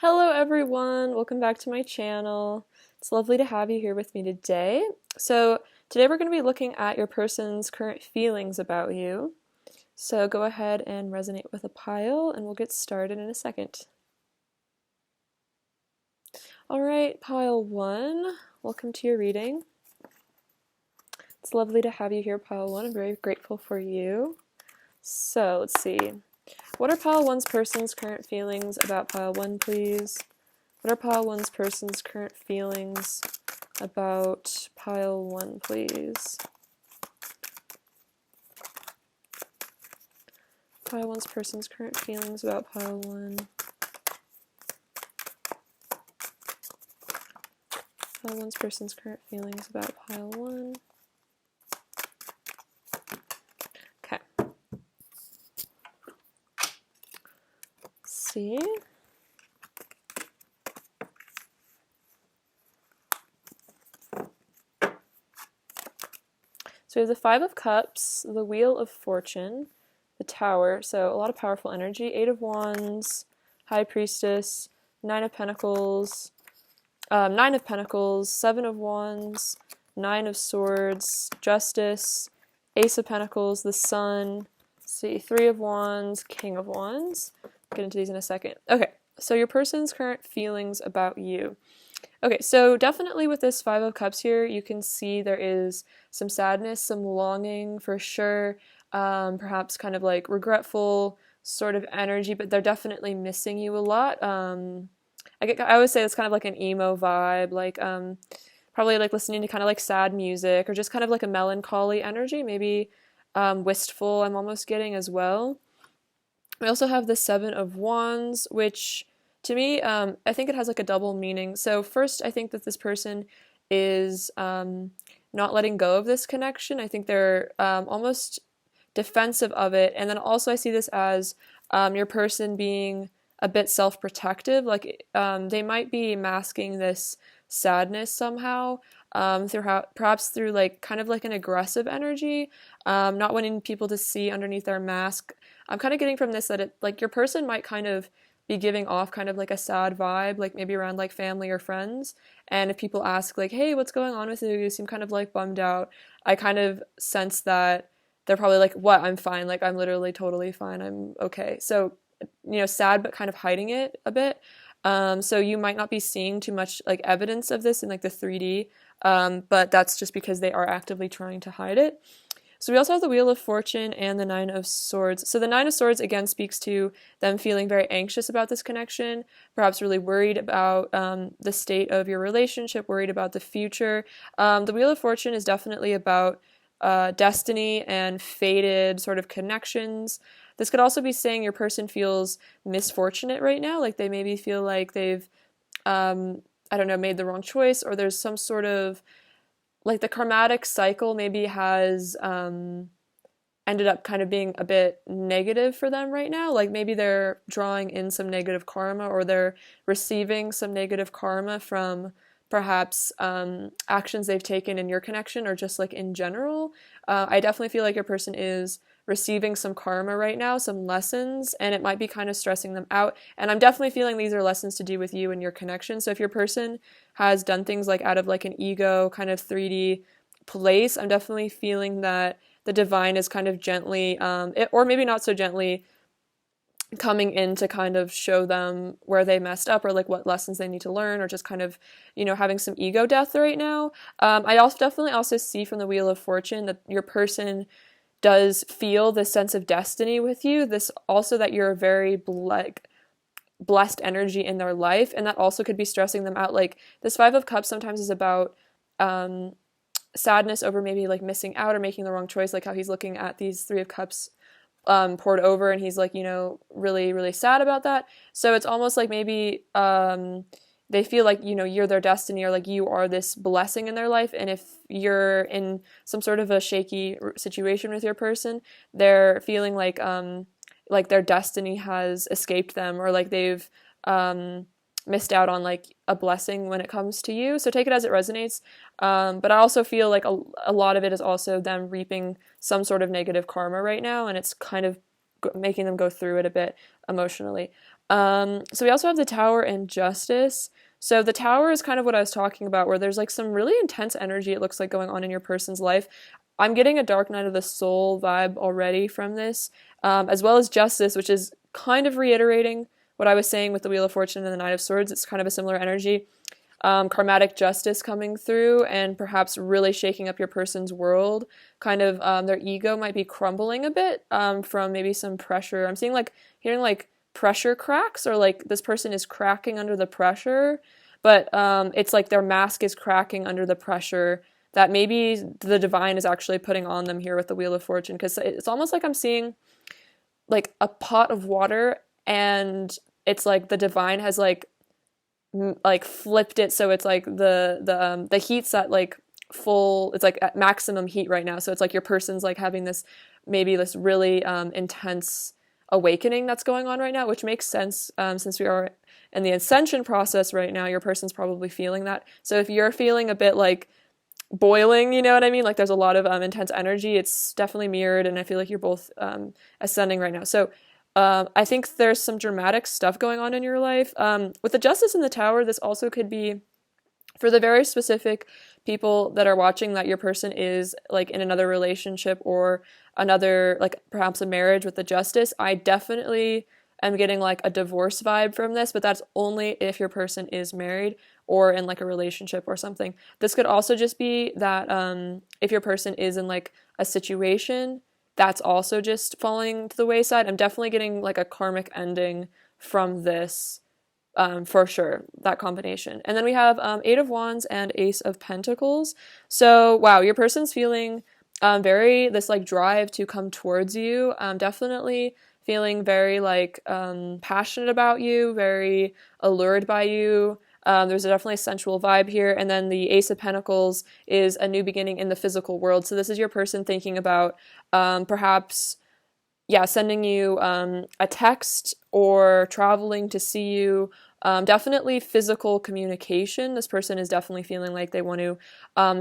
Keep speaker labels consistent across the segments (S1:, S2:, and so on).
S1: Hello everyone, welcome back to my channel. It's lovely to have you here with me today. So today we're going to be looking at your person's current feelings about you. So go ahead and resonate with a pile and we'll get started in a second. Alright, pile 1, welcome to your reading. It's lovely to have you here, pile 1. I'm very grateful for you. So let's see. What are pile 1's person's current feelings about pile 1, please? What are pile 1's person's current feelings about pile 1, please? Pile 1's person's current feelings about pile 1. Pile 1's person's current feelings about pile 1. Okay. Let's see. So we have the Five of Cups, the Wheel of Fortune, the Tower, so a lot of powerful energy, Eight of Wands, High Priestess, Nine of Pentacles, Seven of Wands, Nine of Swords, Justice, Ace of Pentacles, the Sun, let's see, Three of Wands, King of Wands. I'll get into these in a second. Okay, so your person's current feelings about you. Okay, so definitely with this Five of Cups here, you can see there is some sadness, some longing for sure, perhaps kind of like regretful sort of energy, but they're definitely missing you a lot. I would say it's kind of like an emo vibe, like probably like listening to kind of like sad music or just kind of like a melancholy energy, maybe wistful I'm almost getting as well. We also have the Seven of Wands, which to me, I think it has like a double meaning. So first, I think that this person is not letting go of this connection. I think they're almost defensive of it. And then also I see this as your person being a bit self-protective. Like they might be masking this sadness somehow perhaps through like kind of like an aggressive energy, not wanting people to see underneath their mask. I'm kind of getting from this that it like your person might kind of be giving off kind of like a sad vibe, like maybe around like family or friends. And if people ask like, hey, what's going on with you? You seem kind of like bummed out. I kind of sense that they're probably like, what? I'm fine. Like, I'm literally totally fine. I'm okay. So, sad, but kind of hiding it a bit. So you might not be seeing too much like evidence of this in like the 3D, but that's just because they are actively trying to hide it. So we also have the Wheel of Fortune and the Nine of Swords. So the Nine of Swords, again, speaks to them feeling very anxious about this connection, perhaps really worried about the state of your relationship, worried about the future. The Wheel of Fortune is definitely about destiny and fated sort of connections. This could also be saying your person feels misfortunate right now, like they maybe feel like they've, made the wrong choice, or there's some sort of like the karmatic cycle maybe has ended up kind of being a bit negative for them right now. Like maybe they're drawing in some negative karma or they're receiving some negative karma from perhaps actions they've taken in your connection or just like in general. I definitely feel like your person is receiving some karma right now, some lessons, and it might be kind of stressing them out. And I'm definitely feeling these are lessons to do with you and your connection. So if your person has done things like out of like an ego kind of 3D place, I'm definitely feeling that the divine is kind of gently, or maybe not so gently, coming in to kind of show them where they messed up or like what lessons they need to learn or just kind of, having some ego death right now. I also definitely also see from the Wheel of Fortune that your person does feel this sense of destiny with you. This also that you're a very blessed energy in their life, and that also could be stressing them out. Like this Five of Cups sometimes is about sadness over maybe like missing out or making the wrong choice, like how he's looking at these Three of Cups poured over and he's like, really, really sad about that. So it's almost like maybe they feel like, you're their destiny or like you are this blessing in their life. And if you're in some sort of a shaky situation with your person, they're feeling like their destiny has escaped them or like they've missed out on like a blessing when it comes to you. So take it as it resonates. But I also feel like a lot of it is also them reaping some sort of negative karma right now, and it's kind of making them go through it a bit emotionally. So we also have the Tower and Justice. So the Tower is kind of what I was talking about, where there's like some really intense energy, it looks like, going on in your person's life. I'm getting a Dark Night of the Soul vibe already from this, as well as Justice, which is kind of reiterating what I was saying with the Wheel of Fortune and the Knight of Swords. It's kind of a similar energy. Karmatic justice coming through and perhaps really shaking up your person's world. Kind of their ego might be crumbling a bit from maybe some pressure. I'm seeing like, hearing like pressure cracks, or like this person is cracking under the pressure, but it's like their mask is cracking under the pressure that maybe the divine is actually putting on them here with the Wheel of Fortune, because it's almost like I'm seeing like a pot of water, and it's like the divine has like flipped it, so it's like the heat's at like full, it's like at maximum heat right now, so it's like your person's like having this maybe this really intense awakening that's going on right now, which makes sense since we are in the ascension process right now. Your person's probably feeling that. So if you're feeling a bit like boiling, you know what I mean? Like there's a lot of intense energy. It's definitely mirrored, and I feel like you're both ascending right now. So I think there's some dramatic stuff going on in your life. With the Justice in the Tower, this also could be for the very specific people that are watching, that your person is like in another relationship or another, like perhaps a marriage with the Justice. I definitely am getting like a divorce vibe from this, but that's only if your person is married or in like a relationship or something. This could also just be that if your person is in like a situation that's also just falling to the wayside. I'm definitely getting like a karmic ending from this, for sure, that combination. And then we have Eight of Wands and Ace of Pentacles. So, wow, your person's feeling very, this like drive to come towards you, definitely feeling very like passionate about you, very allured by you. There's definitely a sensual vibe here. And then the Ace of Pentacles is a new beginning in the physical world. So this is your person thinking about perhaps, yeah, sending you a text or traveling to see you. Definitely physical communication. This person is definitely feeling like they want to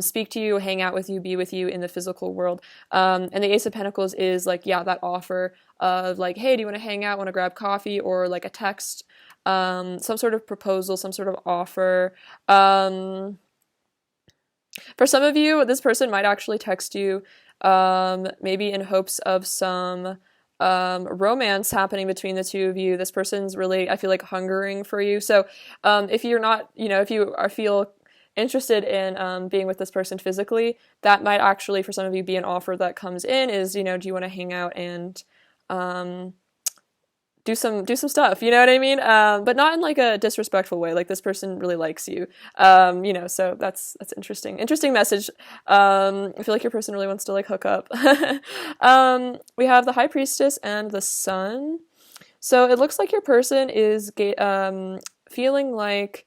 S1: speak to you, hang out with you, be with you in the physical world. And the Ace of Pentacles is like, yeah, that offer of like, hey, do you want to hang out, want to grab coffee, or like a text, some sort of proposal, some sort of offer. For some of you, this person might actually text you, maybe in hopes of some romance happening between the two of you. This person's really, I feel like, hungering for you. So if you're not, if you feel interested in being with this person physically, that might actually, for some of you, be an offer that comes in is, do you want to hang out and do some stuff, you know what I mean? But not in like a disrespectful way. Like this person really likes you, so that's interesting message. I feel like your person really wants to like hook up. We have the High Priestess and the Sun. So it looks like your person is feeling like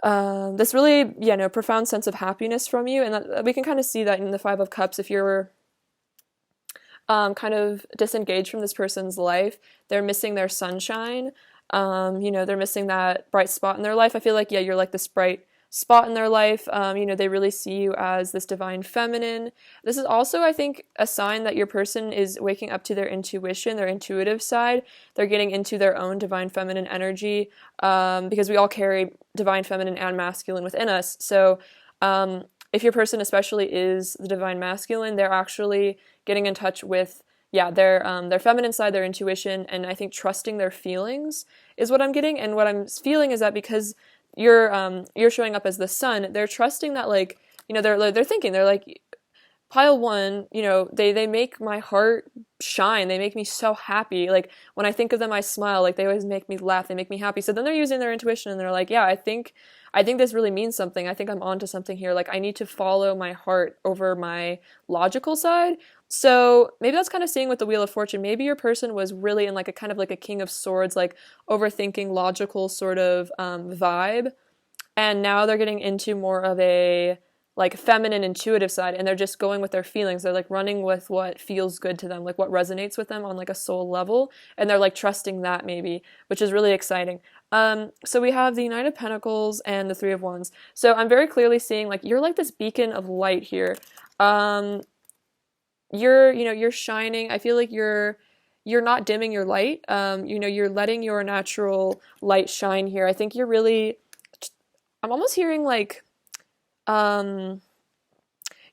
S1: this really, profound sense of happiness from you, and that, we can kind of see that in the Five of Cups. If you're kind of disengaged from this person's life, they're missing their sunshine, they're missing that bright spot in their life. I feel like, you're like this bright spot in their life. They really see you as this divine feminine. This is also, I think, a sign that your person is waking up to their intuition, their intuitive side. They're getting into their own divine feminine energy, because we all carry divine feminine and masculine within us. So if your person especially is the divine masculine, they're actually getting in touch with, their feminine side, their intuition, and I think trusting their feelings is what I'm getting. And what I'm feeling is that because you're showing up as the Sun, they're trusting that, like, they're thinking, they're like, pile one, they make my heart shine. They make me so happy. Like when I think of them, I smile. Like they always make me laugh. They make me happy. So then they're using their intuition and they're like, I think this really means something. I think I'm onto something here. Like I need to follow my heart over my logical side. So maybe that's kind of seeing with the Wheel of Fortune. Maybe your person was really in like a kind of like a King of Swords, like overthinking, logical sort of vibe. And now they're getting into more of a like feminine intuitive side, and they're just going with their feelings. They're like running with what feels good to them, like what resonates with them on like a soul level, and they're like trusting that maybe, which is really exciting. So we have the Knight of Pentacles and the Three of Wands. So I'm very clearly seeing like you're like this beacon of light here. You're shining. I feel like you're you're not dimming your light. You're letting your natural light shine here. I think you're really, I'm almost hearing like, you're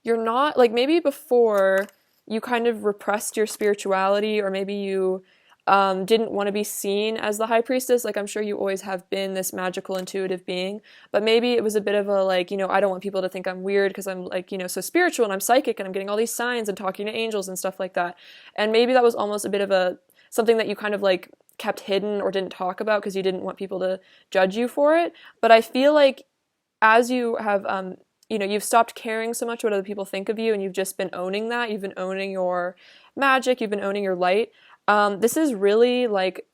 S1: not, like maybe before you kind of repressed your spirituality, or maybe you didn't want to be seen as the high priestess. Like, I'm sure you always have been this magical, intuitive being, but maybe it was a bit of a, like, I don't want people to think I'm weird because I'm, like, so spiritual and I'm psychic and I'm getting all these signs and talking to angels and stuff like that. And maybe that was almost a bit of something that you kind of, like, kept hidden or didn't talk about because you didn't want people to judge you for it. But I feel like as you have, you've stopped caring so much what other people think of you, and you've just been owning that. You've been owning your magic. You've been owning your light. This is really like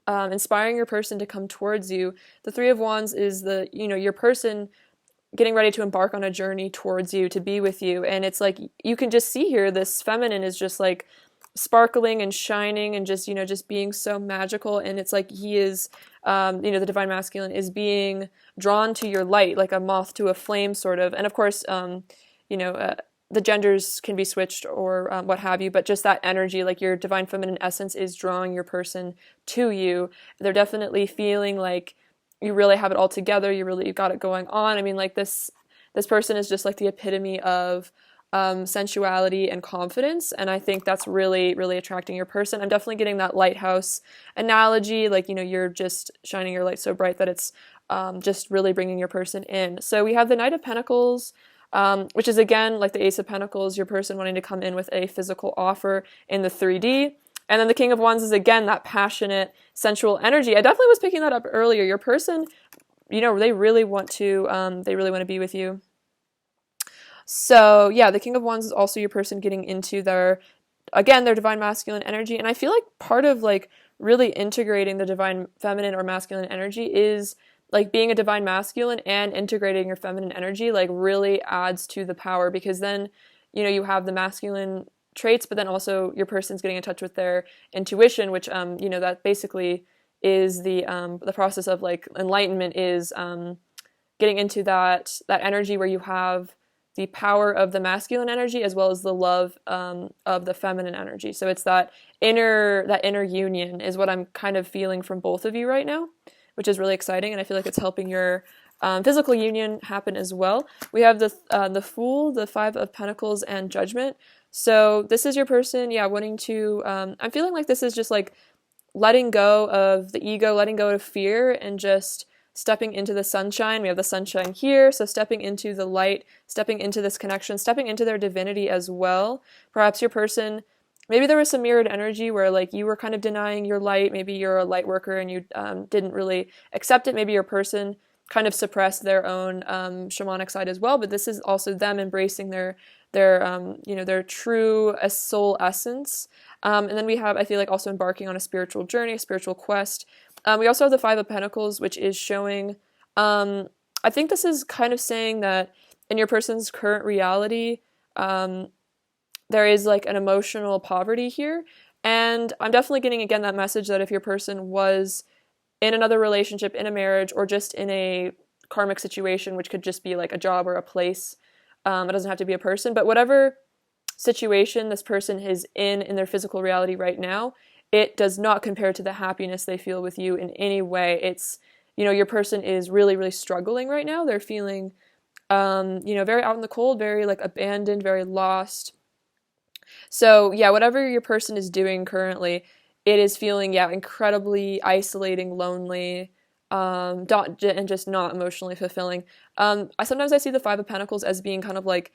S1: inspiring your person to come towards you. The Three of Wands is your person getting ready to embark on a journey towards you, to be with you. And it's like, you can just see here, this feminine is just like sparkling and shining and just, just being so magical. And it's like he is, the divine masculine is being drawn to your light, like a moth to a flame, sort of. And of course, the genders can be switched or what have you, but just that energy, like your divine feminine essence is drawing your person to you. They're definitely feeling like you really have it all together. You've got it going on. I mean, like this person is just like the epitome of sensuality and confidence. And I think that's really, really attracting your person. I'm definitely getting that lighthouse analogy. Like, you're just shining your light so bright that it's just really bringing your person in. So we have the Knight of Pentacles, which is, again, like the Ace of Pentacles, your person wanting to come in with a physical offer in the 3D. And then the King of Wands is, again, that passionate, sensual energy. I definitely was picking that up earlier. Your person, they really want to be with you. So, yeah, the King of Wands is also your person getting into their divine masculine energy. And I feel like part of, like, really integrating the divine feminine or masculine energy is, like, being a divine masculine and integrating your feminine energy, like, really adds to the power, because then, you have the masculine traits, but then also your person's getting in touch with their intuition, which, that basically is the process of, like, enlightenment, is getting into that energy where you have the power of the masculine energy as well as the love of the feminine energy. So it's that inner union is what I'm kind of feeling from both of you right now, which is really exciting, and I feel like it's helping your physical union happen as well. We have the Fool, the Five of Pentacles, and Judgment. So this is your person, wanting to, I'm feeling like this is just like letting go of the ego, letting go of fear, and just stepping into the sunshine. We have the sunshine here, so stepping into the light, stepping into this connection, stepping into their divinity as well. Perhaps your person, maybe there was some mirrored energy where, like, you were kind of denying your light. Maybe you're a light worker and you didn't really accept it. Maybe your person kind of suppressed their own shamanic side as well, but this is also them embracing their true soul essence. And then we have, I feel like, also embarking on a spiritual journey, a spiritual quest. We also have the Five of Pentacles, which is showing, I think this is kind of saying that in your person's current reality, there is, like, an emotional poverty here. And I'm definitely getting, again, that message that if your person was in another relationship, in a marriage, or just in a karmic situation, which could just be like a job or a place, it doesn't have to be a person, but whatever situation this person is in their physical reality right now, it does not compare to the happiness they feel with you in any way. It's, your person is really, really struggling right now. They're feeling, very out in the cold, very, like, abandoned, very lost. So, whatever your person is doing currently, it is feeling, incredibly isolating, lonely, and just not emotionally fulfilling. Sometimes I see the Five of Pentacles as being kind of like,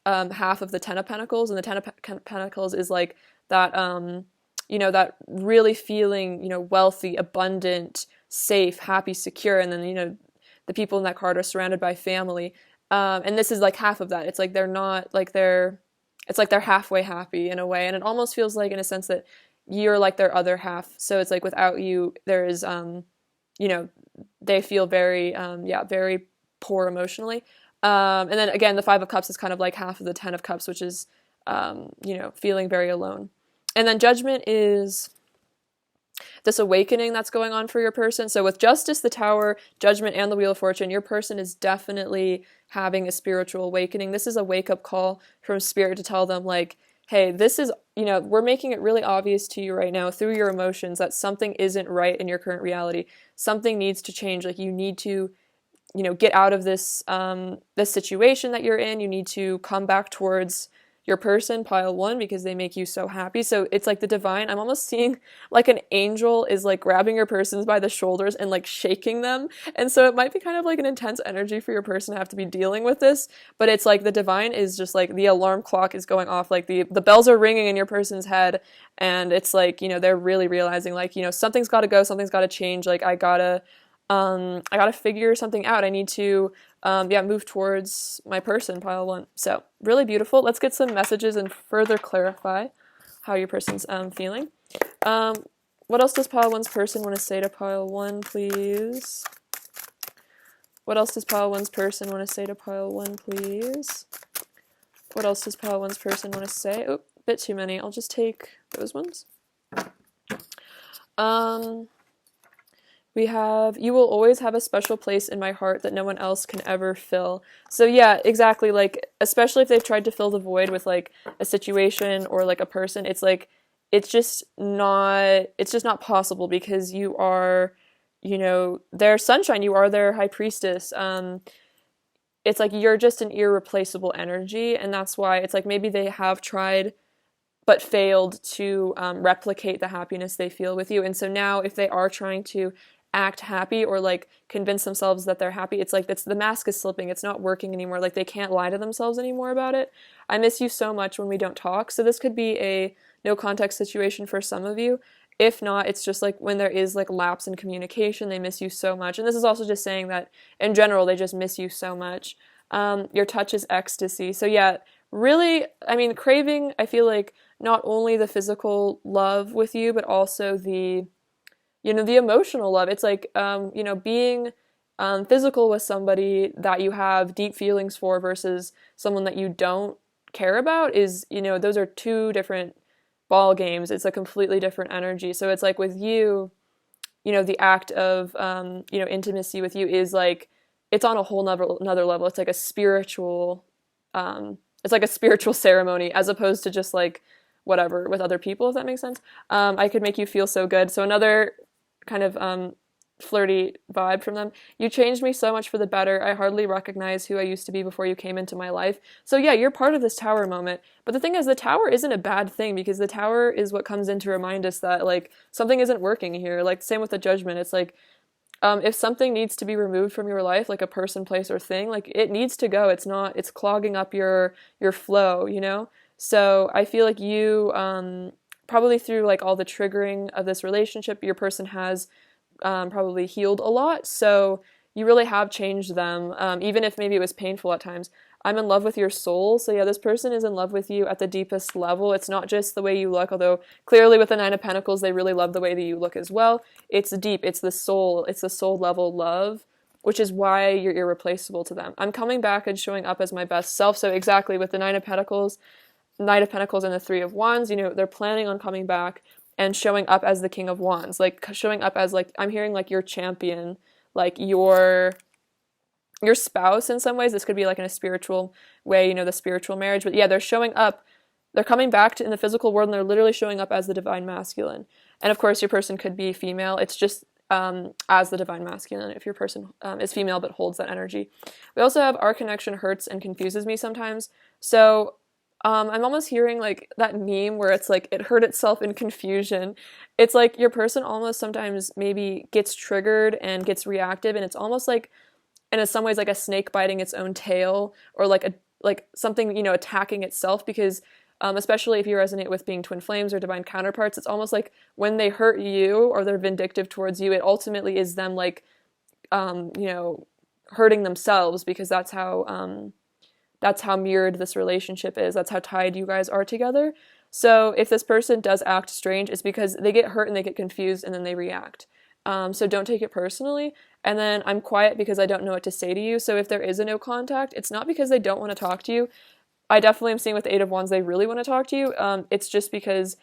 S1: half of the Ten of Pentacles, and the Ten of Pentacles is like that, that really feeling, wealthy, abundant, safe, happy, secure, and then, the people in that card are surrounded by family. And this is like half of that. It's like they're not, like it's like they're halfway happy in a way, and it almost feels like, in a sense, that you're like their other half. So it's like without you, there is, they feel very, very poor emotionally. And then again, the Five of Cups is kind of like half of the Ten of Cups, which is, feeling very alone. And then Judgment is this awakening that's going on for your person. So with Justice, the Tower, Judgment, and the Wheel of Fortune, your person is definitely having a spiritual awakening. This is a wake-up call from Spirit to tell them, like, hey, this is, we're making it really obvious to you right now through your emotions that something isn't right in your current reality. Something needs to change. Like, you need to, get out of this situation that you're in. You need to come back towards your person, pile one, because they make you so happy. So it's like the divine, I'm almost seeing like an angel is like grabbing your persons by the shoulders and like shaking them. And so it might be kind of like an intense energy for your person to have to be dealing with this, but it's like the divine is just like the alarm clock is going off, like the bells are ringing in your person's head, and it's like, they're really realizing like, something's got to go, something's got to change, like I gotta figure something out. I need to, move towards my person, pile one. So really beautiful. Let's get some messages and further clarify how your person's feeling. What else does pile one's person want to say to pile one, please? What else does pile one's person want to say to pile one, please? What else does pile one's person want to say? Oh, bit too many. I'll just take those ones. We have, you will always have a special place in my heart that no one else can ever fill. So yeah, exactly, like, especially if they've tried to fill the void with, like, a situation or, like, a person, it's like, it's just not possible, because you are, their sunshine, you are their high priestess. It's like, you're just an irreplaceable energy, and that's why it's like, maybe they have tried but failed to replicate the happiness they feel with you. And so now if they are trying to act happy or like convince themselves that they're happy, it's like the mask is slipping. It's not working anymore. Like, they can't lie to themselves anymore about it. I miss you so much when we don't talk. So this could be a no context situation for some of you. If not, it's just like when there is like lapse in communication, they miss you so much. And this is also just saying that in general, they just miss you so much. Your touch is ecstasy. So yeah, really, I mean, craving, I feel like not only the physical love with you, but also the emotional love. It's like, being physical with somebody that you have deep feelings for versus someone that you don't care about is, those are two different ball games. It's a completely different energy. So it's like with you, the act of, intimacy with you is like, it's on a whole another level. It's like a spiritual, ceremony, as opposed to just like whatever with other people, if that makes sense. I could make you feel so good. So another kind of flirty vibe from them. You changed me so much for the better. I hardly recognize who I used to be before you came into my life. So yeah, you're part of this tower moment. But the thing is, the tower isn't a bad thing, because the tower is what comes in to remind us that like something isn't working here. Like, same with the judgment. It's like, if something needs to be removed from your life, like a person, place, or thing, like it needs to go. It's clogging up your flow, So I feel like you, probably through like all the triggering of this relationship, your person has probably healed a lot. So you really have changed them, even if maybe it was painful at times. I'm in love with your soul. So yeah, this person is in love with you at the deepest level. It's not just the way you look, although clearly with the Nine of Pentacles, they really love the way that you look as well. It's deep. It's the soul level love, which is why you're irreplaceable to them. I'm coming back and showing up as my best self. So exactly with the Knight of Pentacles and the Three of Wands, they're planning on coming back and showing up as the King of Wands, like showing up as like, I'm hearing like your champion, like your spouse in some ways. This could be like in a spiritual way, the spiritual marriage. But yeah, they're showing up, they're coming back in the physical world, and they're literally showing up as the divine masculine. And of course, your person could be female. It's just as the divine masculine if your person is female but holds that energy. We also have our connection hurts and confuses me sometimes. So I'm almost hearing like that meme where it's like it hurt itself in confusion. It's like your person almost sometimes maybe gets triggered and gets reactive, and it's almost like, and in some ways like a snake biting its own tail, or like something attacking itself, because especially if you resonate with being twin flames or divine counterparts, it's almost like when they hurt you or they're vindictive towards you, it ultimately is them like hurting themselves, because that's how mirrored this relationship is. That's how tied you guys are together. So if this person does act strange, it's because they get hurt and they get confused and then they react. So don't take it personally. And then I'm quiet because I don't know what to say to you. So if there is a no contact, it's not because they don't want to talk to you. I definitely am seeing with the Eight of Wands, they really want to talk to you. It's just because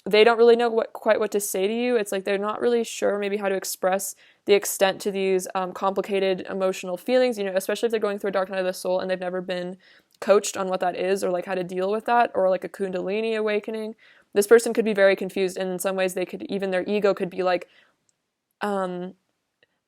S1: they don't really know quite what to say to you. It's like they're not really sure maybe how to express the extent to these complicated emotional feelings, especially if they're going through a dark night of the soul and they've never been coached on what that is, or like how to deal with that, or like a kundalini awakening. This person could be very confused, and in some ways they could, even their ego could be like,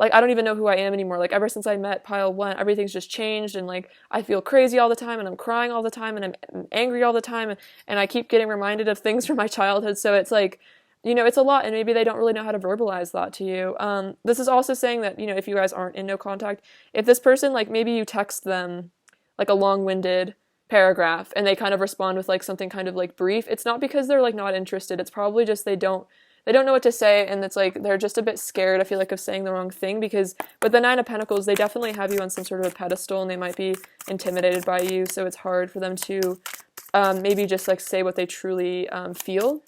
S1: I don't even know who I am anymore. Like, ever since I met pile 1, everything's just changed, and like I feel crazy all the time, and I'm crying all the time, and I'm angry all the time, and I keep getting reminded of things from my childhood. So it's like, it's a lot, and maybe they don't really know how to verbalize that to you. This is also saying that, if you guys aren't in no contact, if this person, like, maybe you text them like a long-winded paragraph and they kind of respond with like something kind of like brief, it's not because they're like not interested. It's probably just they don't know what to say, and it's like they're just a bit scared, I feel like, of saying the wrong thing, because with the 9 of Pentacles, they definitely have you on some sort of a pedestal, and they might be intimidated by you, so it's hard for them to maybe just like say what they truly feel.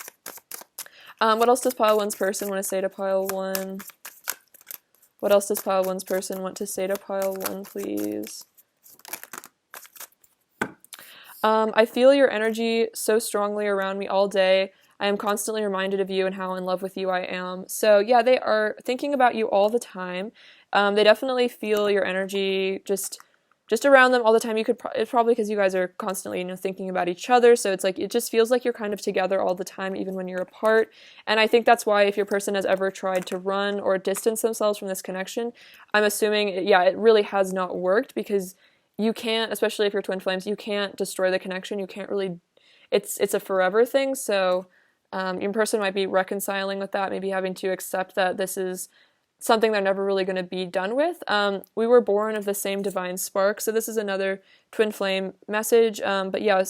S1: What else does pile 1's person want to say to pile 1? What else does pile 1's person want to say to pile 1, please? I feel your energy so strongly around me all day. I am constantly reminded of you and how in love with you I am. So yeah, they are thinking about you all the time. They definitely feel your energy just around them all the time. It's probably because you guys are constantly, thinking about each other. So it's like, it just feels like you're kind of together all the time, even when you're apart. And I think that's why, if your person has ever tried to run or distance themselves from this connection, I'm assuming, it really has not worked, because you can't, especially if you're twin flames, you can't destroy the connection. You can't really, it's a forever thing. So your person might be reconciling with that, maybe having to accept that this is something they're never really going to be done with. We were born of the same divine spark, so this is another twin flame message. But yeah,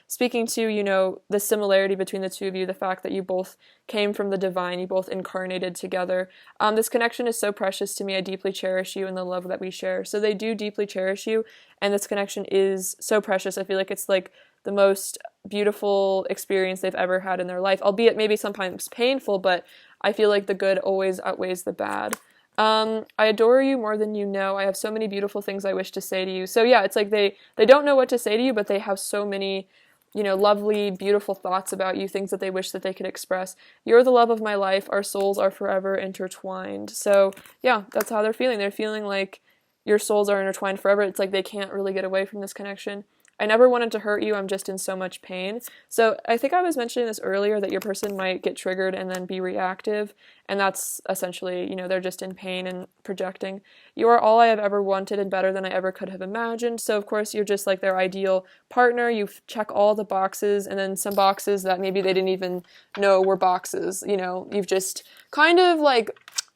S1: speaking to, the similarity between the two of you, the fact that you both came from the divine, you both incarnated together. This connection is so precious to me. I deeply cherish you and the love that we share. So they do deeply cherish you, and this connection is so precious. I feel like it's like the most beautiful experience they've ever had in their life, albeit maybe sometimes painful, but I feel like the good always outweighs the bad. I adore you more than you know. I have so many beautiful things I wish to say to you. So yeah, it's like they don't know what to say to you, but they have so many, lovely, beautiful thoughts about you, things that they wish that they could express. You're the love of my life. Our souls are forever intertwined. So yeah, that's how they're feeling. They're feeling like your souls are intertwined forever. It's like they can't really get away from this connection. I never wanted to hurt you, I'm just in so much pain. So I think I was mentioning this earlier, that your person might get triggered and then be reactive, and that's essentially, they're just in pain and projecting. You are all I have ever wanted and better than I ever could have imagined. So of course you're just like their ideal partner. You check all the boxes, and then some boxes that maybe they didn't even know were boxes. You've just kind of like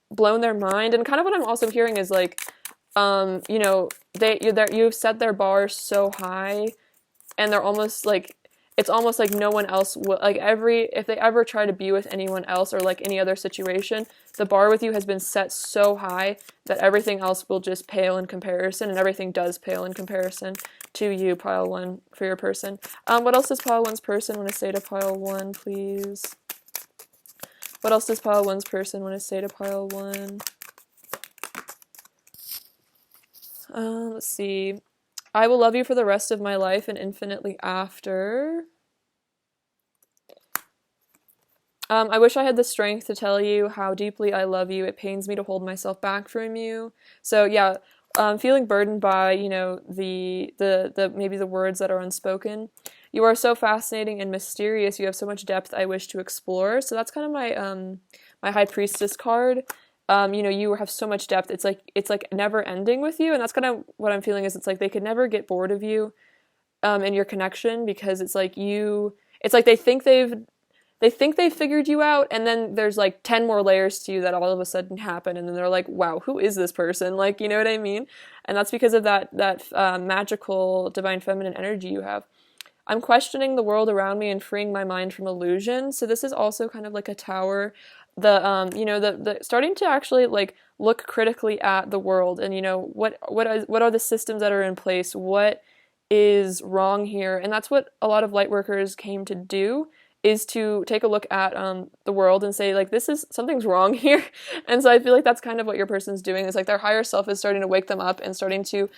S1: blown their mind. And kind of what I'm also hearing is like, you've set their bar so high, and they're almost like, it's almost like no one else will, like if they ever try to be with anyone else, or like any other situation, the bar with you has been set so high that everything else will just pale in comparison, and everything does pale in comparison to you, pile 1, for your person. What else does pile 1's person want to say to pile 1, please? What else does pile 1's person want to say to pile 1? Let's see. I will love you for the rest of my life and infinitely after. I wish I had the strength to tell you how deeply I love you. It pains me to hold myself back from you. So yeah, feeling burdened by, the maybe the words that are unspoken. You are so fascinating and mysterious. You have so much depth I wish to explore. So that's kind of my my High Priestess card. You have so much depth. It's like never ending with you, and that's kind of what I'm feeling. Is it's like they could never get bored of you, in your connection, because it's like they think they've figured you out, and then there's like 10 more layers to you that all of a sudden happen, and then they're like, wow, who is this person? Like, you know what I mean? And that's because of that magical divine feminine energy you have. I'm questioning the world around me and freeing my mind from illusion. So this is also kind of like a tower. The starting to actually like look critically at the world, and what are the systems that are in place, what is wrong here. And that's what a lot of light workers came to do, is to take a look at the world and say, like, something's wrong here. And so I feel like that's kind of what your person's doing, is like their higher self is starting to wake them up and starting to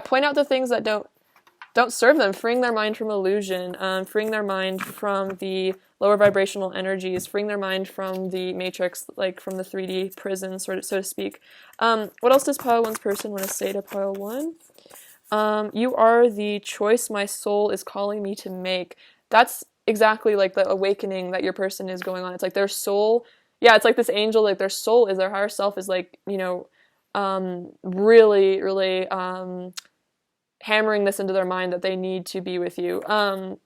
S1: point out the things that don't serve them, freeing their mind from illusion, freeing their mind from the lower vibrational energies, freeing their mind from the matrix, like from the 3D prison, so to speak. What else does pile 1's person want to say to pile 1? You are the choice my soul is calling me to make. That's exactly like the awakening that your person is going on. It's like their soul, yeah, it's like this angel, like their soul is their higher self is like, really, really hammering this into their mind that they need to be with you. I'm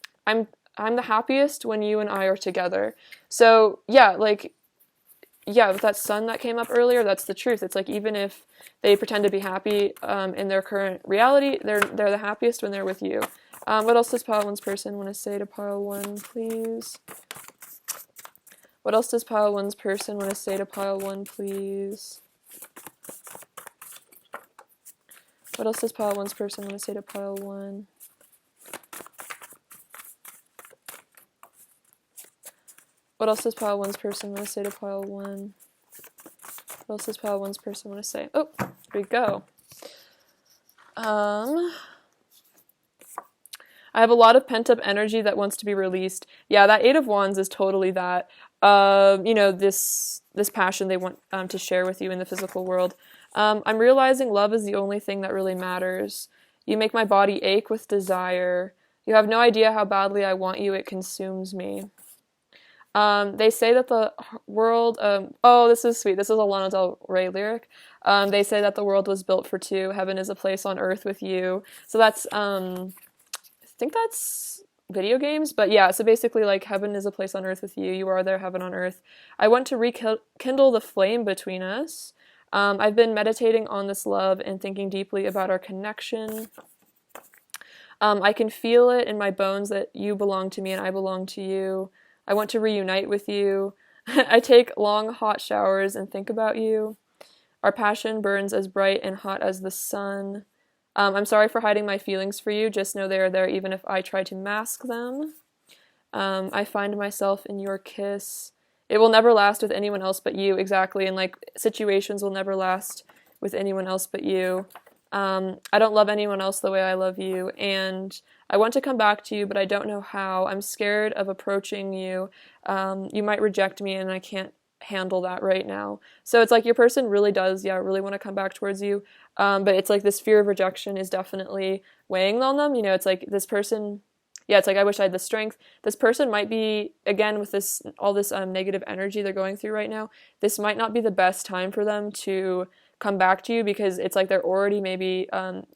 S1: I'm the happiest when you and I are together. So yeah, like yeah, with that sun that came up earlier, that's the truth. It's like even if they pretend to be happy in their current reality, they're the happiest when they're with you. What else does pile one's person want to say to pile one, please? What else does pile one's person want to say to pile one, please? What else does pile one's person want to say to pile one? What else does pile one's person want to say to pile one? What else does pile one's person want to say? Oh, here we go. I have a lot of pent-up energy that wants to be released. Yeah, that Eight of Wands is totally that. This passion they want to share with you in the physical world. I'm realizing love is the only thing that really matters. You make my body ache with desire. You have no idea how badly I want you. It consumes me. They say that the world, oh, this is sweet. This is a Lana Del Rey lyric. They say that the world was built for two. Heaven is a place on earth with you. So that's, I think that's video games, but yeah, so basically like heaven is a place on earth with you. You are there, heaven on earth. I want to rekindle the flame between us. I've been meditating on this love and thinking deeply about our connection. I can feel it in my bones that you belong to me and I belong to you. I want to reunite with you. I take long, hot showers and think about you. Our passion burns as bright and hot as the sun. I'm sorry for hiding my feelings for you. Just know they are there even if I try to mask them. I find myself in your kiss. It will never last with anyone else but you. Exactly. And like situations will never last with anyone else but you. I don't love anyone else the way I love you. And I want to come back to you, but I don't know how. I'm scared of approaching you. You might reject me and I can't handle that right now. So it's like your person really does, really want to come back towards you. But it's like this fear of rejection is definitely weighing on them. It's like this person, it's like I wish I had the strength. This person might be, again, with this all this negative energy they're going through right now, this might not be the best time for them to come back to you because it's like they're already maybe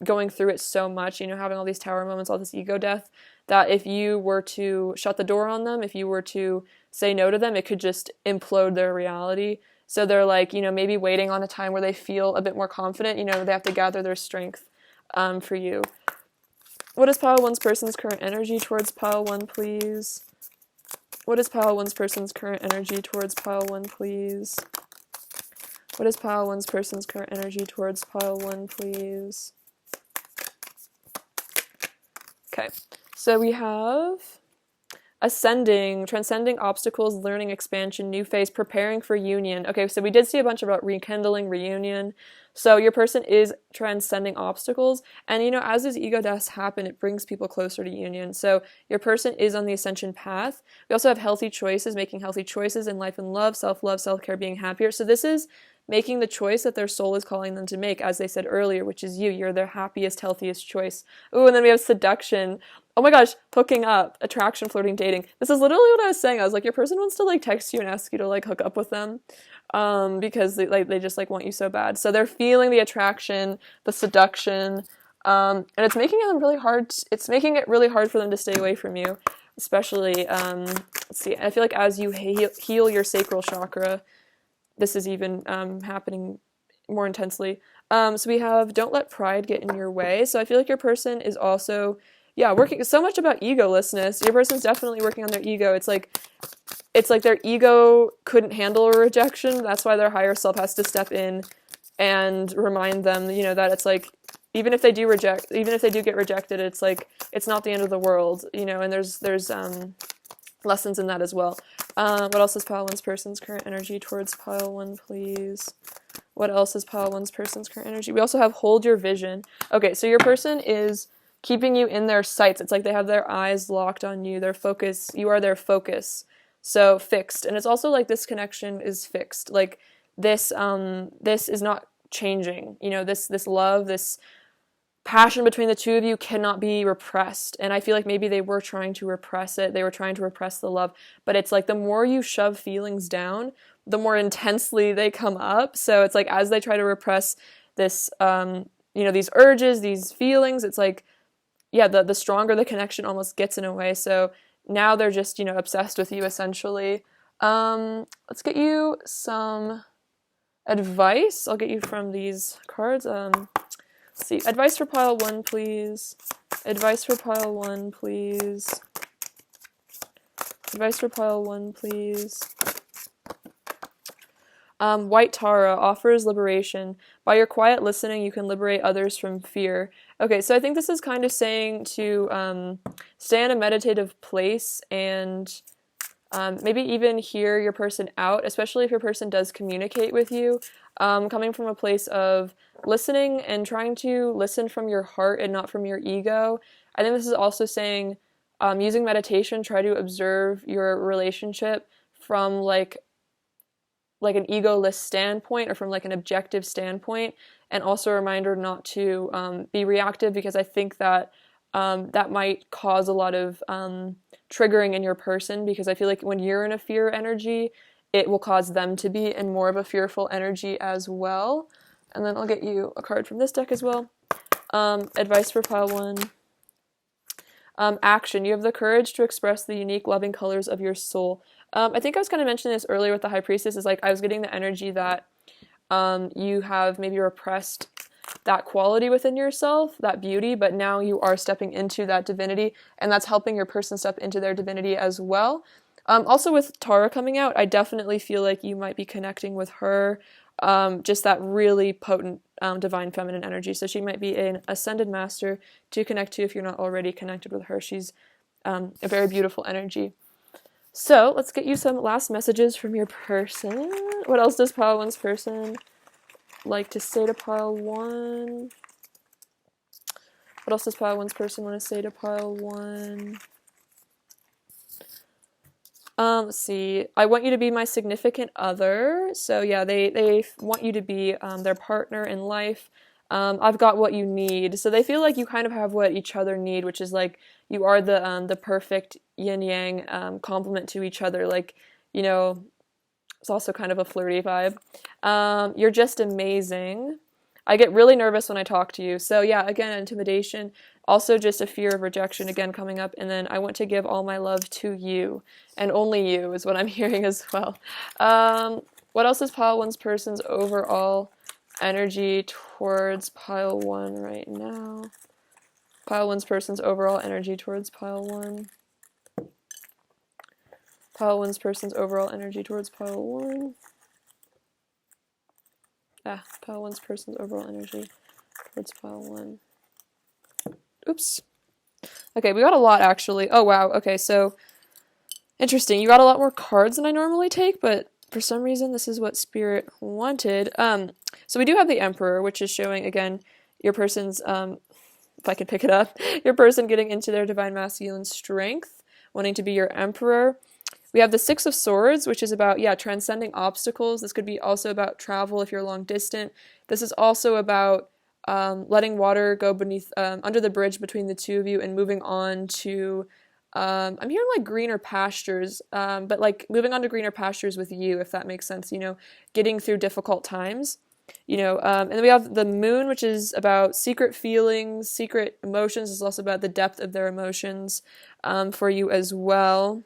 S1: going through it so much, having all these tower moments, all this ego death, that if you were to shut the door on them, if you were to say no to them, it could just implode their reality. So they're like, maybe waiting on a time where they feel a bit more confident, they have to gather their strength for you. What is pile one's person's current energy towards pile one, please? What is pile one's person's current energy towards pile one, please? What is pile one's person's current energy towards pile one, please? Okay, so we have ascending, transcending obstacles, learning expansion, new phase, preparing for union. Okay, so we did see a bunch about rekindling, reunion. So your person is transcending obstacles, and as these ego deaths happen, it brings people closer to union. So your person is on the ascension path. We also have healthy choices, making healthy choices in life and love, self-care, being happier. So this is making the choice that their soul is calling them to make, as they said earlier, which is you. You're their happiest, healthiest choice. Ooh, and then we have seduction. Oh my gosh, hooking up, attraction, flirting, dating. This is literally what I was saying. I was like, your person wants to text you and ask you to hook up with them, because they just want you so bad. So they're feeling the attraction, the seduction, and it's making it really hard. It's making it really hard for them to stay away from you, especially. Let's see. I feel like as you heal your sacral chakra, this is even happening more intensely. So we have don't let pride get in your way. So I feel like your person is also, working so much about egolessness. Your person's definitely working on their ego. It's like their ego couldn't handle a rejection. That's why their higher self has to step in and remind them, that it's like, even if they do get rejected, it's like, it's not the end of the world, and there's lessons in that as well. What else is pile one's person's current energy towards pile one, please? What else is pile one's person's current energy? We also have hold your vision. Okay, so your person is keeping you in their sights. It's like they have their eyes locked on you, their focus. You are their focus. So fixed. And it's also like this connection is fixed. Like this is not changing. This love, this passion between the two of you cannot be repressed. And I feel like maybe they were trying to repress it. They were trying to repress the love. But it's like the more you shove feelings down, the more intensely they come up. So it's like as they try to repress this, these urges, these feelings, it's like, yeah, the stronger the connection almost gets in a way. So now they're just, obsessed with you essentially. Let's get you some advice. I'll get you from these cards. Let's see. Advice for pile 1, please. Advice for pile 1, please. Advice for pile 1, please. White Tara offers liberation. By your quiet listening, you can liberate others from fear. Okay, so I think this is kind of saying to stay in a meditative place and maybe even hear your person out, especially if your person does communicate with you, coming from a place of listening and trying to listen from your heart and not from your ego. I think this is also saying using meditation, try to observe your relationship from like an egoless standpoint or from like an objective standpoint, and also a reminder not to be reactive, because I think that that might cause a lot of triggering in your person, because I feel like when you're in a fear energy, it will cause them to be in more of a fearful energy as well. And then I'll get you a card from this deck as well. Advice for pile 1. Action. You have the courage to express the unique loving colors of your soul. I think I was kind of mentioning this earlier with the High Priestess, is like I was getting the energy that you have maybe repressed that quality within yourself, that beauty, but now you are stepping into that divinity, and that's helping your person step into their divinity as well. Also with Tara coming out, I definitely feel like you might be connecting with her, just that really potent divine feminine energy. So she might be an ascended master to connect to if you're not already connected with her. She's a very beautiful energy. So let's get you some last messages from your person. What else does pile 1's person like to say to pile 1? What else does pile 1's person want to say to pile 1? Let's see. I want you to be my significant other. So yeah, they want you to be their partner in life. I've got what you need. So they feel like you kind of have what each other need, which is like you are the perfect yin yang complement to each other. Like, it's also kind of a flirty vibe. You're just amazing. I get really nervous when I talk to you. So yeah, again, intimidation. Also just a fear of rejection again coming up. And then I want to give all my love to you. And only you is what I'm hearing as well. What else is pile 1's person's overall energy towards pile 1 right now? Pile 1's person's overall energy towards pile 1. Pile 1's person's overall energy towards pile 1. Pile 1's person's overall energy towards pile 1. Oops. Okay, we got a lot actually. Oh wow, okay, so interesting. You got a lot more cards than I normally take, but for some reason this is what Spirit wanted. So we do have the Emperor, which is showing again your person's, if I can pick it up, your person getting into their divine masculine strength, wanting to be your Emperor. We have the Six of Swords, which is about, transcending obstacles. This could be also about travel if you're long distant. This is also about letting water go beneath, under the bridge between the two of you and moving on to, I'm hearing like greener pastures, but like moving on to greener pastures with you, if that makes sense, getting through difficult times. And then we have the Moon, which is about secret feelings, secret emotions. It's also about the depth of their emotions for you as well.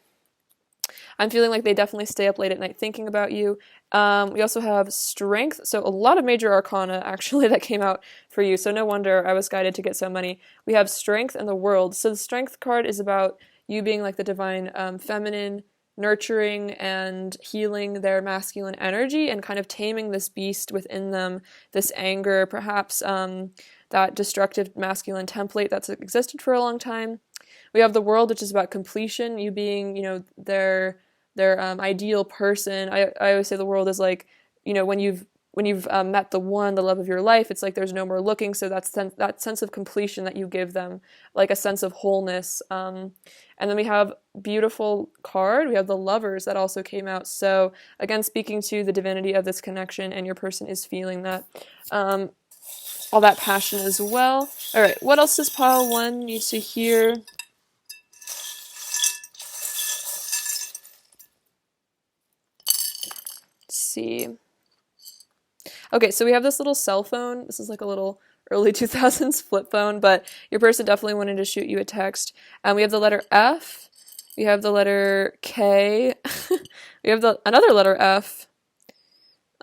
S1: I'm feeling like they definitely stay up late at night thinking about you. We also have Strength, so a lot of major arcana actually that came out for you, so no wonder I was guided to get so many. We have Strength and the World. So the Strength card is about you being like the divine feminine, nurturing and healing their masculine energy and kind of taming this beast within them, this anger, perhaps that destructive masculine template that's existed for a long time. We have the World, which is about completion, you being, their ideal person. I always say the World is like, when you've met the one, the love of your life, it's like there's no more looking. So that's that sense of completion that you give them, like a sense of wholeness. And then we have beautiful card. We have the Lovers that also came out. So again, speaking to the divinity of this connection, and your person is feeling that all that passion as well. All right, what else does pile 1 need to hear? Let's see. Okay, so we have this little cell phone. This is like a little early 2000s flip phone, but your person definitely wanted to shoot you a text. We have the letter F. We have the letter K. We have another letter F.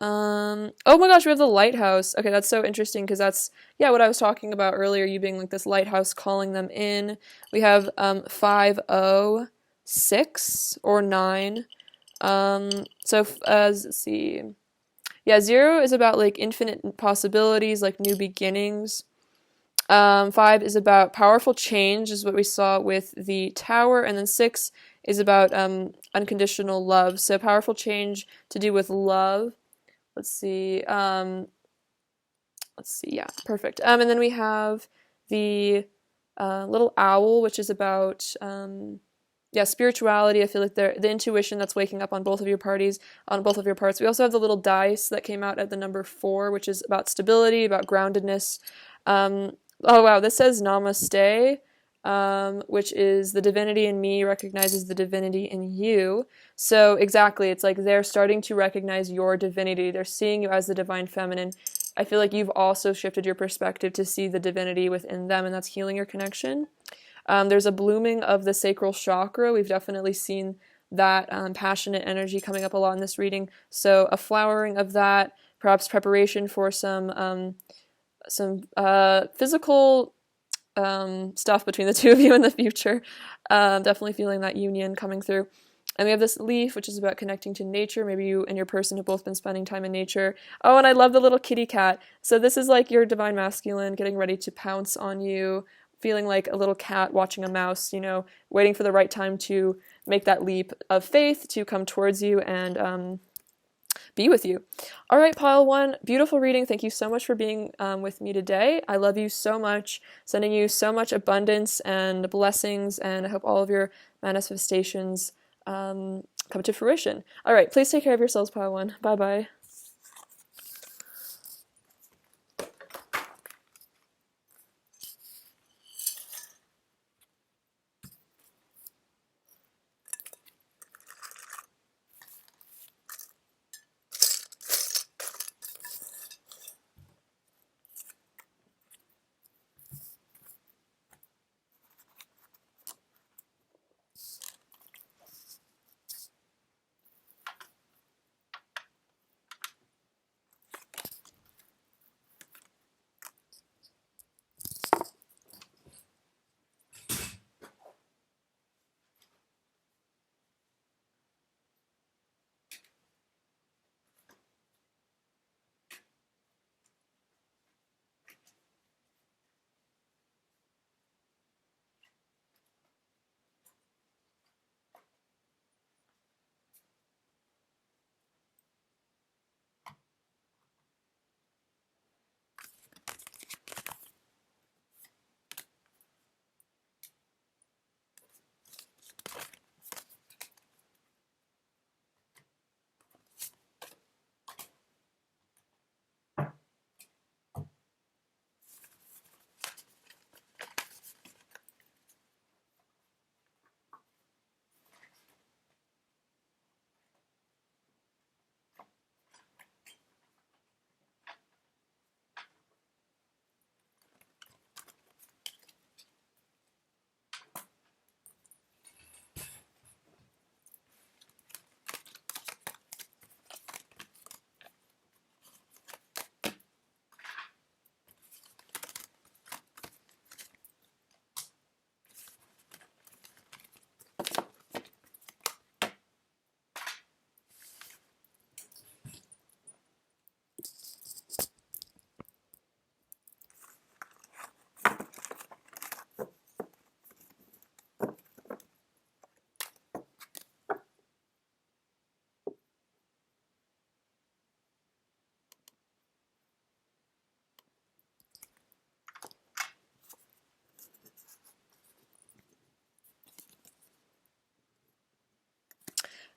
S1: Oh my gosh, we have the lighthouse. Okay, that's so interesting because that's, yeah, what I was talking about earlier, you being like this lighthouse calling them in. We have 506 or 9. Let's see. Yeah, 0 is about like infinite possibilities, like new beginnings. 5 is about powerful change, is what we saw with the tower, and then 6 is about unconditional love. So powerful change to do with love. Let's see. Yeah, perfect. And then we have the little owl, which is about spirituality. I feel like the intuition that's waking up on both of your parties, on both of your parts. We also have the little dice that came out at the number 4, which is about stability, about groundedness. Oh wow, this says namaste, which is the divinity in me recognizes the divinity in you. So exactly, it's like they're starting to recognize your divinity. They're seeing you as the divine feminine. I feel like you've also shifted your perspective to see the divinity within them, and that's healing your connection. There's a blooming of the sacral chakra. We've definitely seen that passionate energy coming up a lot in this reading. So a flowering of that, perhaps preparation for some physical stuff between the two of you in the future. Definitely feeling that union coming through. And we have this leaf, which is about connecting to nature. Maybe you and your person have both been spending time in nature. Oh, and I love the little kitty cat. So this is like your divine masculine getting ready to pounce on you, feeling like a little cat watching a mouse, waiting for the right time to make that leap of faith to come towards you and be with you. All right, pile 1, beautiful reading. Thank you so much for being with me today. I love you so much, sending you so much abundance and blessings, and I hope all of your manifestations come to fruition. All right, please take care of yourselves, pile 1. Bye-bye.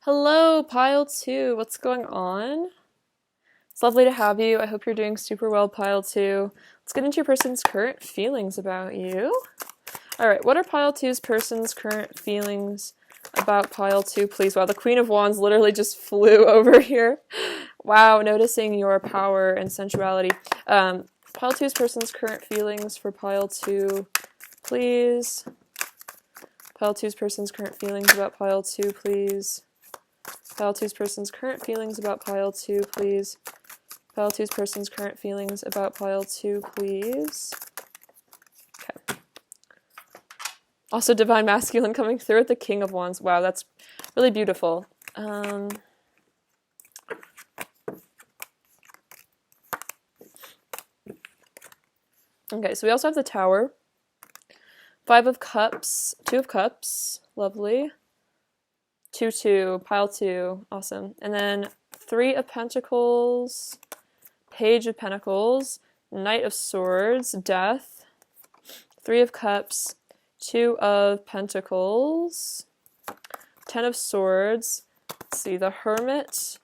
S1: Hello, pile 2. What's going on? It's lovely to have you. I hope you're doing super well, pile 2. Let's get into your person's current feelings about you. All right, what are pile two's person's current feelings about pile two, please? Wow, the Queen of Wands literally just flew over here. Wow, noticing your power and sensuality. Pile two's person's current feelings for pile two, please. Pile two's person's current feelings about pile two, please. Pile two's person's current feelings about pile two, please. Pile two's person's current feelings about pile two, please. Okay. Also, Divine Masculine coming through with the King of Wands. Wow, that's really beautiful. Okay, so we also have the Tower. 5 of Cups, 2 of Cups, lovely. 2-2, pile 2, awesome. And then 3 of Pentacles, Page of Pentacles, Knight of Swords, Death, 3 of Cups, 2 of Pentacles, 10 of Swords, let's see, the Hermit,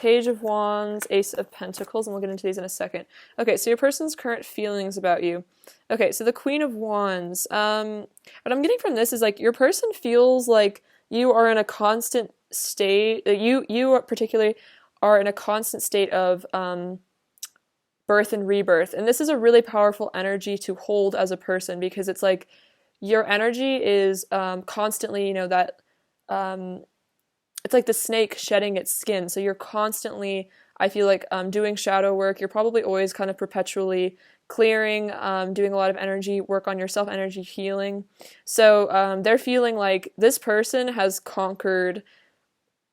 S1: Page of Wands, Ace of Pentacles, and we'll get into these in a second. Okay, so your person's current feelings about you. Okay, so the Queen of Wands. What I'm getting from this is like your person feels like you are in a constant state, you particularly are in a constant state of birth and rebirth. And this is a really powerful energy to hold as a person because it's like your energy is constantly, that it's like the snake shedding its skin. So you're constantly, I feel like, doing shadow work. You're probably always kind of perpetually clearing, doing a lot of energy work on yourself, energy healing. So they're feeling like this person has conquered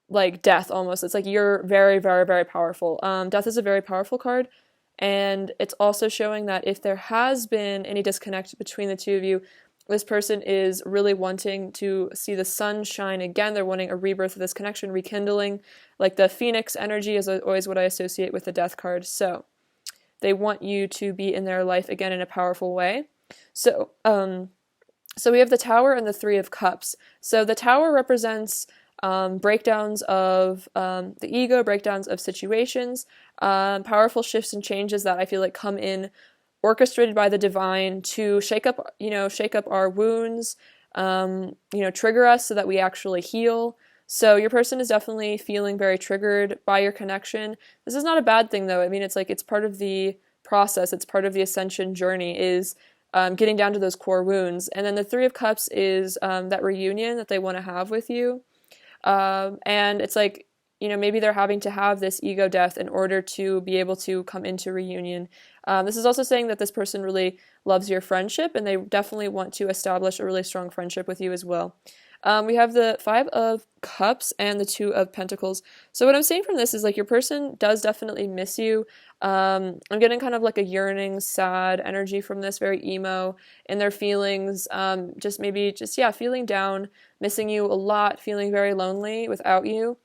S1: like death almost. It's like you're very, very, very powerful. Death is a very powerful card. And it's also showing that if there has been any disconnect between the two of you, this person is really wanting to see the sun shine again. They're wanting a rebirth of this connection, rekindling. Like the phoenix energy is always what I associate with the death card. So they want you to be in their life again in a powerful way. So we have the Tower and the 3 of Cups. So the Tower represents breakdowns of the ego, breakdowns of situations, powerful shifts and changes that I feel like come in orchestrated by the divine to shake up our wounds, trigger us so that we actually heal. So your person is definitely feeling very triggered by your connection. This is not a bad thing though. I mean, it's like, it's part of the process. It's part of the ascension journey is getting down to those core wounds. And then the 3 of Cups is that reunion that they want to have with you. And it's like, maybe they're having to have this ego death in order to be able to come into reunion. This is also saying that this person really loves your friendship and they definitely want to establish a really strong friendship with you as well. We have the 5 of Cups and the 2 of Pentacles. So what I'm seeing from this is like your person does definitely miss you. I'm getting kind of like a yearning, sad energy from this, very emo in their feelings. Feeling down, missing you a lot, feeling very lonely without you.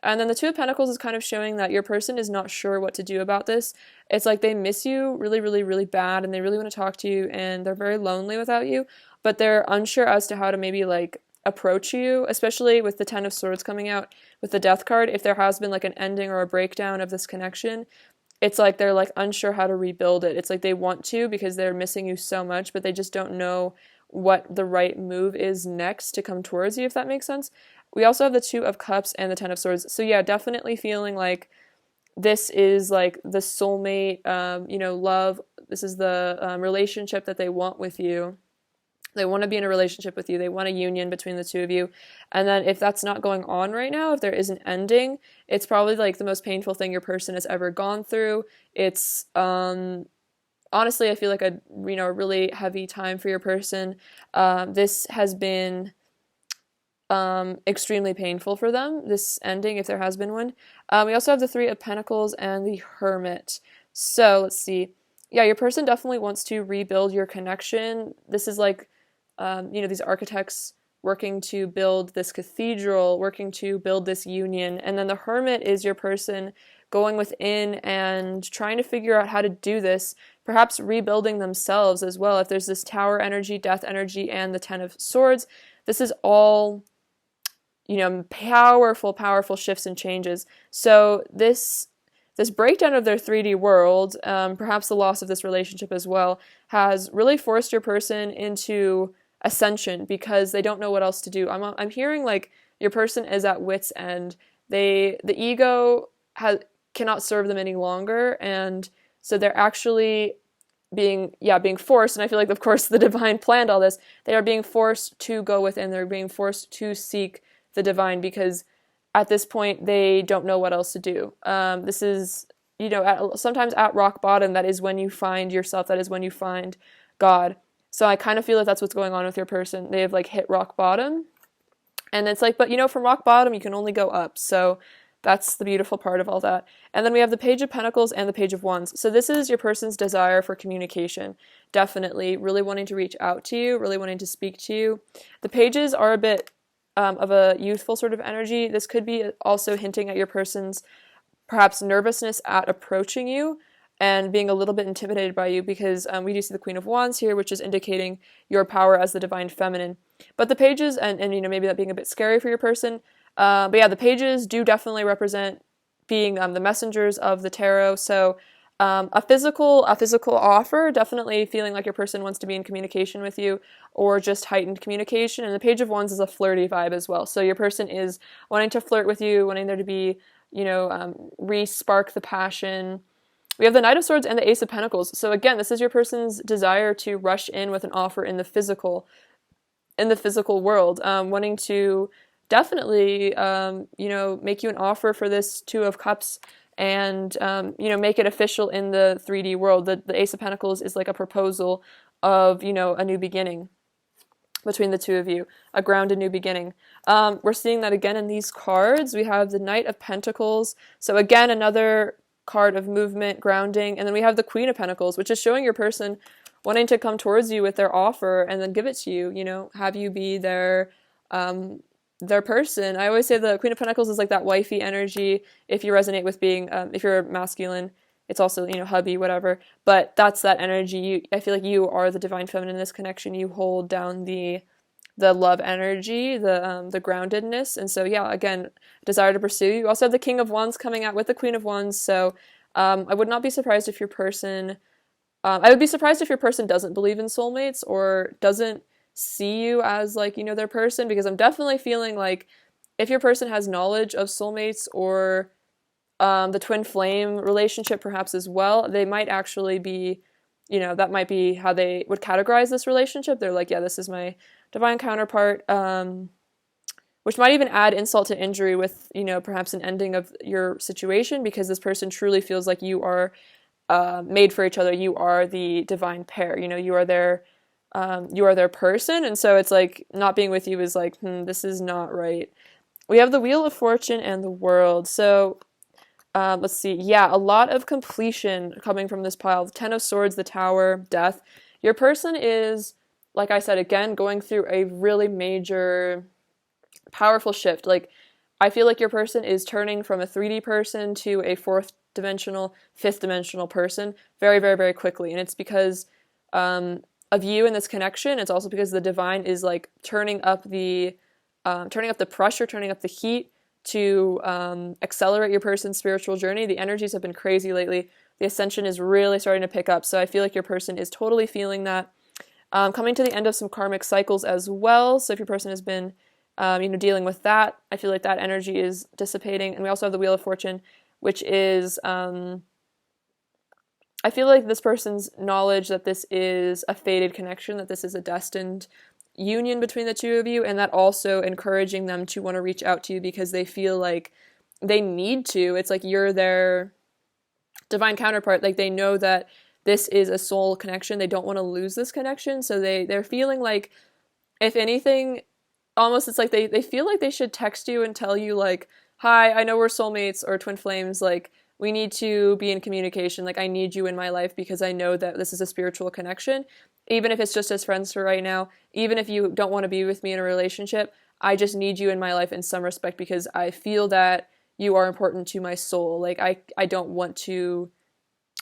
S1: And then the 2 of Pentacles is kind of showing that your person is not sure what to do about this. It's like they miss you really, really, really bad and they really want to talk to you and they're very lonely without you, but they're unsure as to how to maybe like approach you, especially with the 10 of Swords coming out with the Death card. If there has been like an ending or a breakdown of this connection, it's like they're like unsure how to rebuild it. It's like they want to because they're missing you so much, but they just don't know what the right move is next to come towards you, if that makes sense. We also have the 2 of Cups and the 10 of Swords. So yeah, definitely feeling like this is like the soulmate, love. This is the relationship that they want with you. They want to be in a relationship with you. They want a union between the two of you. And then if that's not going on right now, if there is an ending, it's probably like the most painful thing your person has ever gone through. It's honestly, I feel like a really heavy time for your person. This has been extremely painful for them, this ending, if there has been one. We also have the 3 of Pentacles and the Hermit. So let's see. Yeah, your person definitely wants to rebuild your connection. This is like, these architects working to build this cathedral, working to build this union. And then the Hermit is your person going within and trying to figure out how to do this, perhaps rebuilding themselves as well. If there's this Tower energy, Death energy, and the 10 of Swords, this is all powerful shifts and changes. So this this breakdown of their 3D world, perhaps the loss of this relationship as well, has really forced your person into ascension because they don't know what else to do. I'm hearing like your person is at wit's end. The ego cannot serve them any longer, and so they're actually being forced, and I feel like, of course, the divine planned all this. They are being forced to go within. They're being forced to seek the divine because at this point they don't know what else to do. This is, sometimes at rock bottom, that is when you find yourself. That is when you find God. So I kind of feel like that's what's going on with your person. They have like hit rock bottom, and it's like, but from rock bottom you can only go up. So that's the beautiful part of all that. And then we have the Page of Pentacles and the Page of Wands. So this is your person's desire for communication. Definitely really wanting to reach out to you, really wanting to speak to you. The pages are a bit of a youthful sort of energy. This could be also hinting at your person's perhaps nervousness at approaching you and being a little bit intimidated by you because we do see the Queen of Wands here, which is indicating your power as the divine feminine. But the pages, and maybe that being a bit scary for your person, but yeah, the pages do definitely represent being the messengers of the tarot. So a physical offer, definitely feeling like your person wants to be in communication with you, or just heightened communication. And the Page of Wands is a flirty vibe as well. So your person is wanting to flirt with you, wanting there to be, re-spark the passion. We have the Knight of Swords and the Ace of Pentacles. So again, this is your person's desire to rush in with an offer in the physical world, wanting to definitely, make you an offer for this Two of Cups and, make it official in the 3D world. The Ace of Pentacles is like a proposal of, a new beginning between the two of you, a grounded new beginning. We're seeing that again in these cards. We have the Knight of Pentacles. So again, another card of movement, grounding. And then we have the Queen of Pentacles, which is showing your person wanting to come towards you with their offer and then give it to you, have you be their person. I always say the Queen of Pentacles is like that wifey energy. If you resonate with being, if you're masculine, it's also, hubby, whatever. But that's that energy. I feel like you are the divine feminine in this connection. You hold down the love energy, the groundedness. And so, yeah, again, desire to pursue. You also have the King of Wands coming out with the Queen of Wands. So I would not be surprised if your person, I would be surprised if your person doesn't believe in soulmates or doesn't see you as like, their person, because I'm definitely feeling like if your person has knowledge of soulmates or the twin flame relationship perhaps as well, they might actually be, that might be how they would categorize this relationship. They're like, yeah, this is my divine counterpart, which might even add insult to injury with, perhaps an ending of your situation, because this person truly feels like you are made for each other. You are the divine pair, you are their person. And so it's like not being with you is like, this is not right. We have the Wheel of Fortune and the World. So let's see. Yeah, a lot of completion coming from this pile. Ten of Swords, the Tower, Death. Your person is, like I said, again, going through a really major, powerful shift. Like, I feel like your person is turning from a 3D person to a fourth dimensional, fifth dimensional person very, very, very quickly. And it's because of you and this connection. It's also because the divine is like turning up the pressure, turning up the heat to accelerate your person's spiritual journey. The energies have been crazy lately. The ascension is really starting to pick up. So I feel like your person is totally feeling that. Coming to the end of some karmic cycles as well. So if your person has been, dealing with that, I feel like that energy is dissipating. And we also have the Wheel of Fortune, which is, I feel like this person's knowledge that this is a fated connection, that this is a destined union between the two of you, and that also encouraging them to want to reach out to you because they feel like they need to. It's like you're their divine counterpart. Like they know that this is a soul connection. They don't want to lose this connection. So they're feeling like, if anything, almost it's like they feel like they should text you and tell you like, hi, I know we're soulmates or twin flames. Like, we need to be in communication. Like, I need you in my life because I know that this is a spiritual connection. Even if it's just as friends for right now, even if you don't want to be with me in a relationship, I just need you in my life in some respect because I feel that you are important to my soul. Like, I don't want to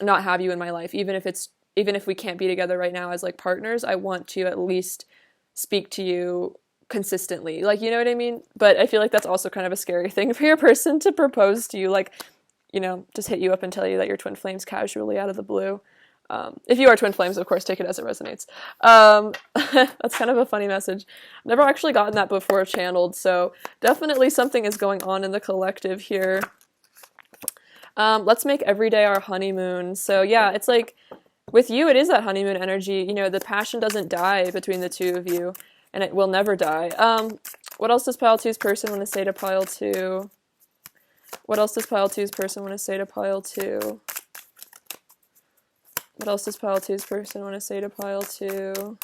S1: not have you in my life. Even if we can't be together right now as like partners, I want to at least speak to you consistently. Like, you know what I mean? But I feel like that's also kind of a scary thing for your person to propose to you. Like, just hit you up and tell you that you're twin flames casually out of the blue. If you are twin flames, of course, take it as it resonates. That's kind of a funny message. I've never actually gotten that before channeled, so definitely something is going on in the collective here. Let's make every day our honeymoon. So yeah, it's like, with you, it is that honeymoon energy. The passion doesn't die between the two of you, and it will never die. What else does pile two's person want to say to pile two? What else does pile two's person want to say to pile two? What else does pile two's person want to say to pile two?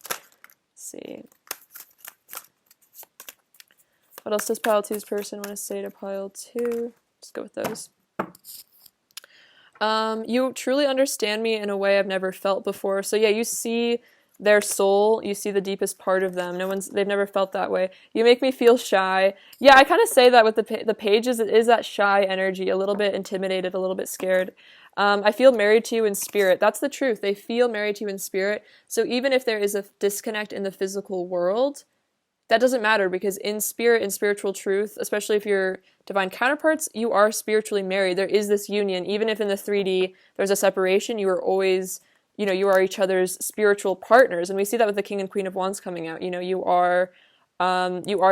S1: Let's see. What else does pile two's person want to say to pile two? Just go with those. You truly understand me in a way I've never felt before. So yeah, you see their soul, you see the deepest part of them. They've never felt that way. You make me feel shy. Yeah, I kind of say that with the pages. It is that shy energy, a little bit intimidated, a little bit scared. I feel married to you in spirit. That's the truth. They feel married to you in spirit. So even if there is a disconnect in the physical world, that doesn't matter, because in spirit, in spiritual truth, especially if you're divine counterparts, you are spiritually married. There is this union. Even if in the 3D there's a separation, you are always, you are each other's spiritual partners. And we see that with the King and Queen of Wands coming out. You are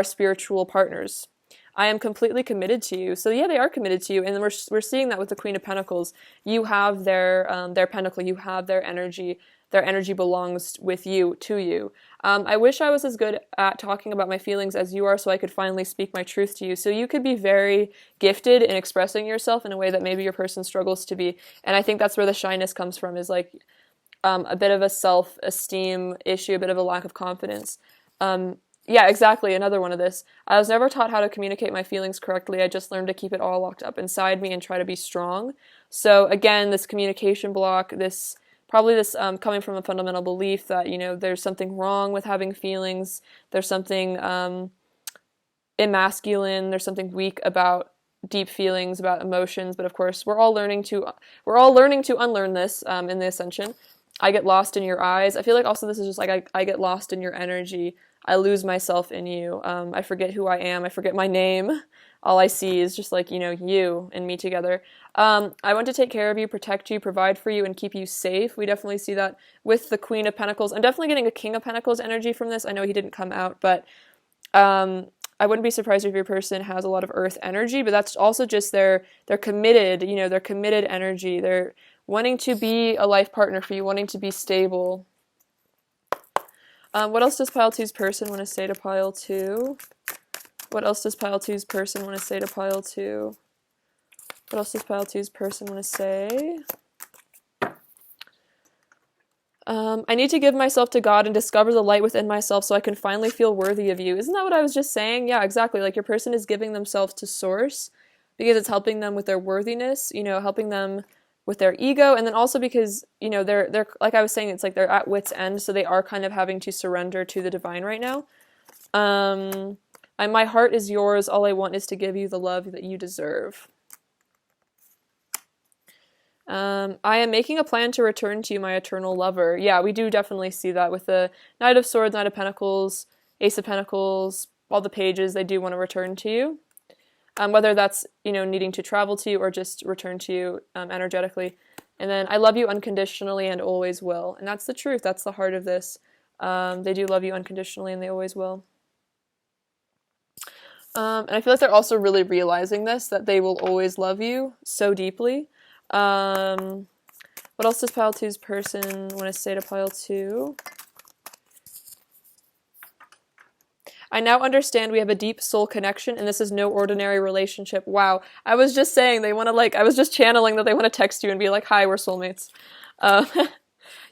S1: spiritual partners. I am completely committed to you. So yeah, they are committed to you. And we're seeing that with the Queen of Pentacles. You have their pentacle. You have their energy. Their energy belongs with you, to you. I wish I was as good at talking about my feelings as you are, so I could finally speak my truth to you. So you could be very gifted in expressing yourself in a way that maybe your person struggles to be. And I think that's where the shyness comes from, is like a bit of a self-esteem issue, a bit of a lack of confidence. Yeah, exactly. Another one of this. I was never taught how to communicate my feelings correctly. I just learned to keep it all locked up inside me and try to be strong. So again, this communication block, this coming from a fundamental belief that, there's something wrong with having feelings. There's something emasculine. There's something weak about deep feelings, about emotions. But of course, we're all learning to unlearn this in the Ascension. I get lost in your eyes. I feel like also this is just like I get lost in your energy. I lose myself in you. I forget who I am. I forget my name. All I see is just like, you and me together. I want to take care of you, protect you, provide for you, and keep you safe. We definitely see that with the Queen of Pentacles. I'm definitely getting a King of Pentacles energy from this. I know he didn't come out, but I wouldn't be surprised if your person has a lot of earth energy, but that's also just they're committed, their committed energy. They're wanting to be a life partner for you, wanting to be stable. What else does pile two's person want to say to pile two? What else does pile two's person want to say to pile two? What else does pile two's person want to say? I need to give myself to God and discover the light within myself so I can finally feel worthy of you. Isn't that what I was just saying? Yeah, exactly. Like your person is giving themselves to Source because it's helping them with their worthiness, helping them with their ego, and then also because, they're like I was saying, it's like they're at wit's end, so they are kind of having to surrender to the divine right now. My heart is yours. All I want is to give you the love that you deserve. I am making a plan to return to you, my eternal lover. Yeah, we do definitely see that with the Knight of Swords, Knight of Pentacles, Ace of Pentacles, all the pages, they do want to return to you. Whether that's, needing to travel to you or just return to you energetically. And then I love you unconditionally and always will. And that's the truth. That's the heart of this. They do love you unconditionally and they always will. And I feel like they're also really realizing this, that they will always love you so deeply. What else does pile two's person want to say to pile two? I now understand we have a deep soul connection and this is no ordinary relationship. Wow. I was just saying they want to I was just channeling that they want to text you and be like, hi, we're soulmates.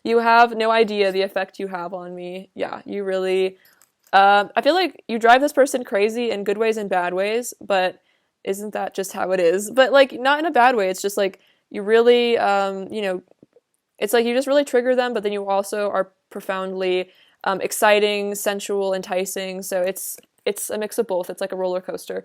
S1: You have no idea the effect you have on me. Yeah, you really, I feel like you drive this person crazy in good ways and bad ways, but isn't that just how it is? But not in a bad way. It's just you really, it's you just really trigger them, but then you also are profoundly exciting, sensual, enticing. So it's a mix of both. It's like a roller coaster.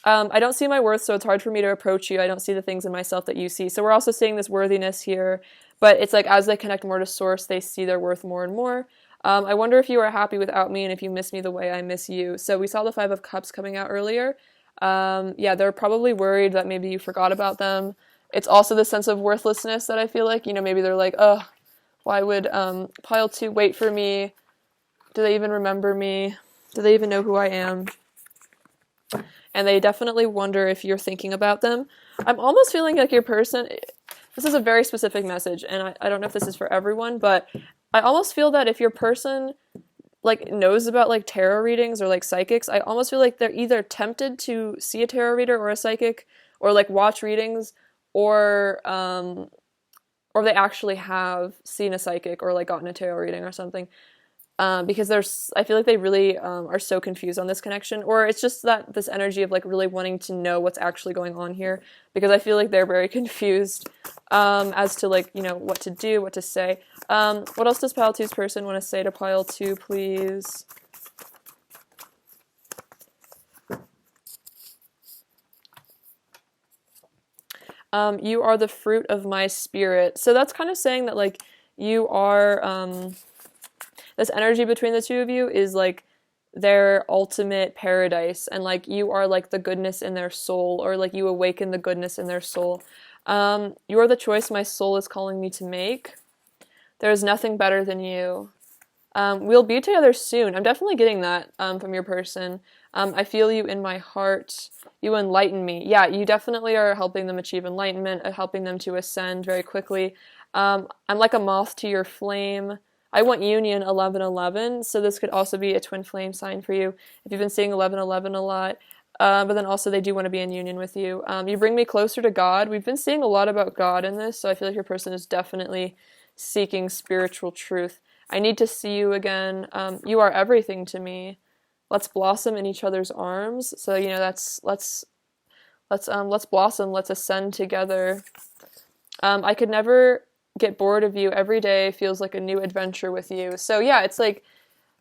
S1: I don't see my worth, so it's hard for me to approach you. I don't see the things in myself that you see. So we're also seeing this worthiness here, but it's as they connect more to Source, they see their worth more and more. I wonder if you are happy without me and if you miss me the way I miss you. So we saw the Five of Cups coming out earlier. Yeah, they're probably worried that maybe you forgot about them. It's also the sense of worthlessness that I feel like, maybe they're like, oh, why would pile 2 wait for me? Do they even remember me? Do they even know who I am? And they definitely wonder if you're thinking about them. I'm almost feeling like your person, this is a very specific message, and I don't know if this is for everyone, but I almost feel that if your person like knows about like tarot readings or like psychics, I almost feel like they're either tempted to see a tarot reader or a psychic or like watch readings or they actually have seen a psychic or like gotten a tarot reading or something. Because I feel like they really are so confused on this connection, or it's just that this energy of like really wanting to know what's actually going on here, because I feel like they're very confused as to like, what to do, what to say. What else does pile 2's person want to say to pile 2, please? You are the fruit of my spirit. So that's kind of saying that like you are this energy between the two of you is like their ultimate paradise, and like you are like the goodness in their soul, or like you awaken the goodness in their soul. You are the choice my soul is calling me to make. There is nothing better than you. We'll be together soon. I'm definitely getting that from your person. I feel you in my heart. You enlighten me. Yeah, you definitely are helping them achieve enlightenment, helping them to ascend very quickly. I'm like a moth to your flame. I want union 11-11, so this could also be a twin flame sign for you if you've been seeing 11-11 a lot. But then also they do want to be in union with you. You bring me closer to God. We've been seeing a lot about God in this, so I feel like your person is definitely seeking spiritual truth. I need to see you again. You are everything to me. Let's blossom in each other's arms. So let's blossom. Let's ascend together. I could never get bored of you. Every day feels like a new adventure with you. So yeah, it's like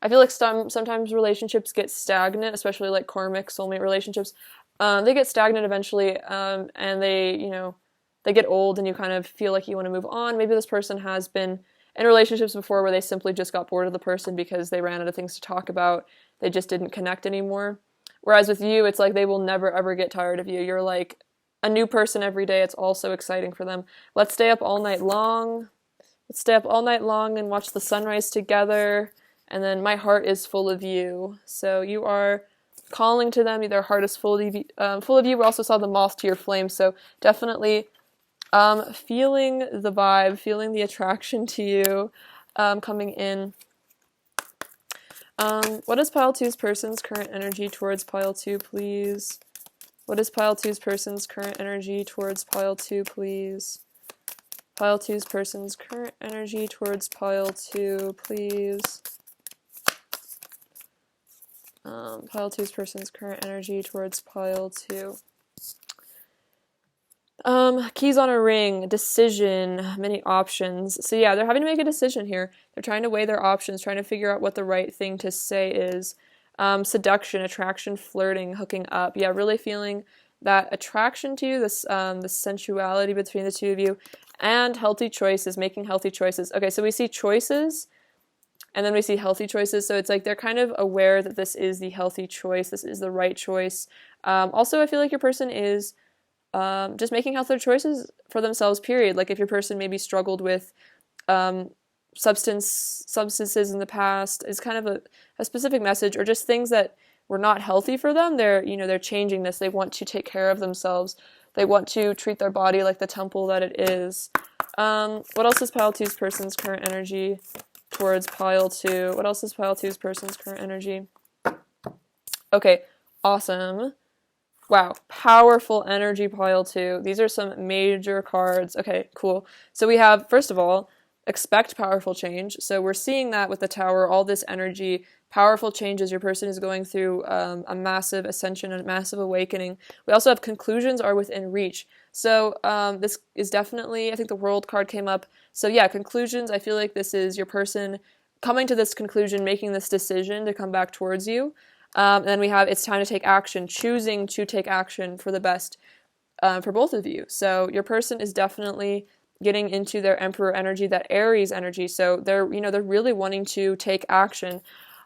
S1: I feel like sometimes relationships get stagnant, especially like karmic soulmate relationships. They get stagnant eventually, and they get old, and you kind of feel like you want to move on. Maybe this person has been in relationships before where they simply just got bored of the person because they ran out of things to talk about. They just didn't connect anymore. Whereas with you, it's like they will never ever get tired of you. You're like a new person every day. It's all so exciting for them. Let's stay up all night long. Let's stay up all night long and watch the sunrise together. And then my heart is full of you. So you are calling to them. Their heart is full of you. We also saw the moth to your flame. So definitely feeling the vibe, feeling the attraction to you coming in. What is pile 2's person's current energy towards pile 2, please? What is pile 2's person's current energy towards pile 2, please? Pile 2's person's current energy towards pile 2, please. Pile 2's person's current energy towards pile 2. Keys on a ring, decision, many options. So yeah, they're having to make a decision here. They're trying to weigh their options, trying to figure out what the right thing to say is. Seduction, attraction, flirting, hooking up. Yeah, really feeling that attraction to you, this sensuality between the two of you, and healthy choices, making healthy choices. Okay, so we see choices, and then we see healthy choices. So it's like they're kind of aware that this is the healthy choice, this is the right choice. Also, I feel like your person is just making healthier choices for themselves, period. Like if your person maybe struggled with substances in the past, is kind of a specific message, or just things that were not healthy for them. They're changing this. They want to take care of themselves. They want to treat their body like the temple that it is. What else is pile 2's person's current energy towards pile 2? What else is pile 2's person's current energy? Okay, awesome. Wow, powerful energy, pile 2. These are some major cards. Okay, cool. So we have, first of all, expect powerful change. So we're seeing that with the Tower, all this energy, powerful changes. Your person is going through a massive ascension, a massive awakening. We also have conclusions are within reach. So this is definitely, I think the World card came up. So yeah, conclusions, I feel like this is your person coming to this conclusion, making this decision to come back towards you. And then we have it's time to take action, choosing to take action for the best for both of you. So your person is definitely getting into their Emperor energy, that Aries energy. So they're really wanting to take action.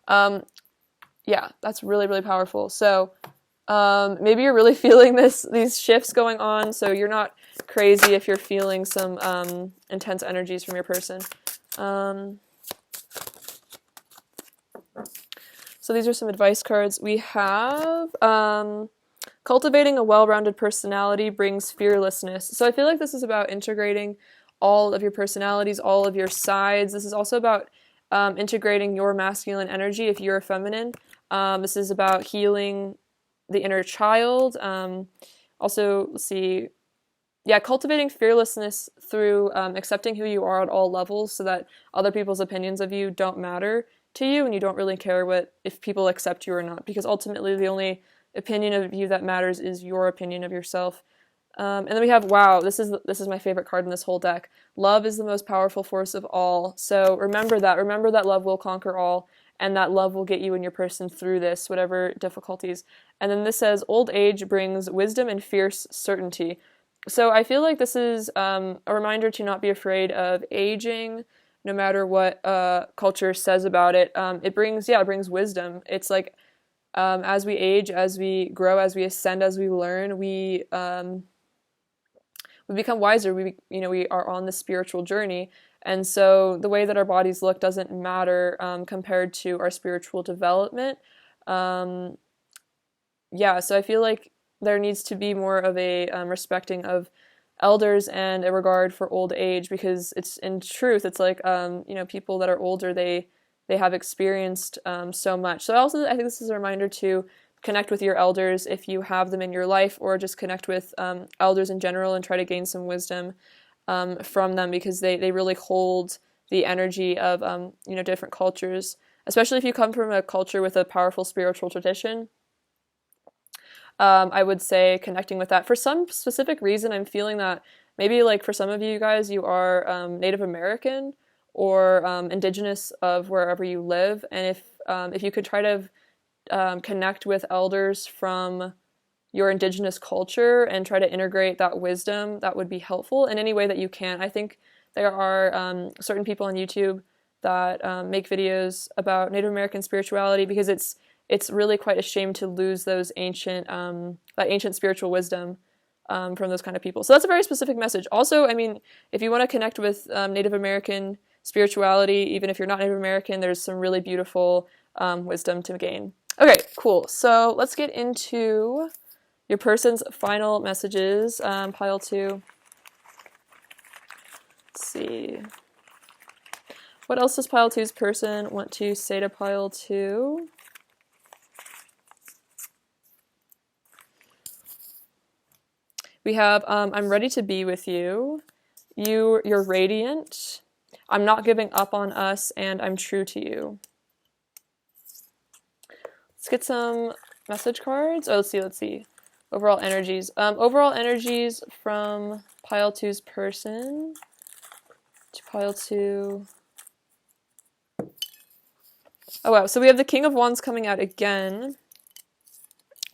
S1: Yeah, that's really, really powerful. So Maybe you're really feeling these shifts going on, so you're not crazy if you're feeling some intense energies from your person. So these are some advice cards. We have cultivating a well-rounded personality brings fearlessness. So I feel like this is about integrating all of your personalities, all of your sides. This is also about integrating your masculine energy if you're a feminine. This is about healing the inner child. Also, let's see. Yeah, cultivating fearlessness through accepting who you are at all levels so that other people's opinions of you don't matter to you and you don't really care if people accept you or not, because ultimately the only opinion of you that matters is your opinion of yourself. And then we have, wow, this is my favorite card in this whole deck. Love is the most powerful force of all. So remember that. Remember that love will conquer all, and that love will get you and your person through this, whatever difficulties. And then this says, old age brings wisdom and fierce certainty. So I feel like this is a reminder to not be afraid of aging, no matter what culture says about it. It brings wisdom. It's like as we age, as we grow, as we ascend, as we learn, we become wiser. We are on the spiritual journey, and so the way that our bodies look doesn't matter compared to our spiritual development. So I feel like there needs to be more of a respecting of elders and a regard for old age, because it's like people that are older, they have experienced so much. So I think this is a reminder to connect with your elders if you have them in your life, or just connect with elders in general and try to gain some wisdom from them, because they really hold the energy of different cultures, especially if you come from a culture with a powerful spiritual tradition. I would say connecting with that. For some specific reason, I'm feeling that maybe like for some of you guys, you are Native American or indigenous of wherever you live, and if you could try to connect with elders from your indigenous culture and try to integrate that wisdom, that would be helpful in any way that you can. I think there are certain people on YouTube that make videos about Native American spirituality, because it's really quite a shame to lose those ancient spiritual wisdom from those kind of people. So that's a very specific message. Also, I mean, if you want to connect with Native American spirituality, even if you're not Native American, there's some really beautiful wisdom to gain. Okay, cool. So let's get into your person's final messages, pile 2. Let's see. What else does pile 2's person want to say to pile 2? We have, I'm ready to be with you. You're radiant. I'm not giving up on us, and I'm true to you. Let's get some message cards. Oh, let's see. Overall energies. Overall energies from pile 2's person to pile 2. Oh, wow. So we have the King of Wands coming out again.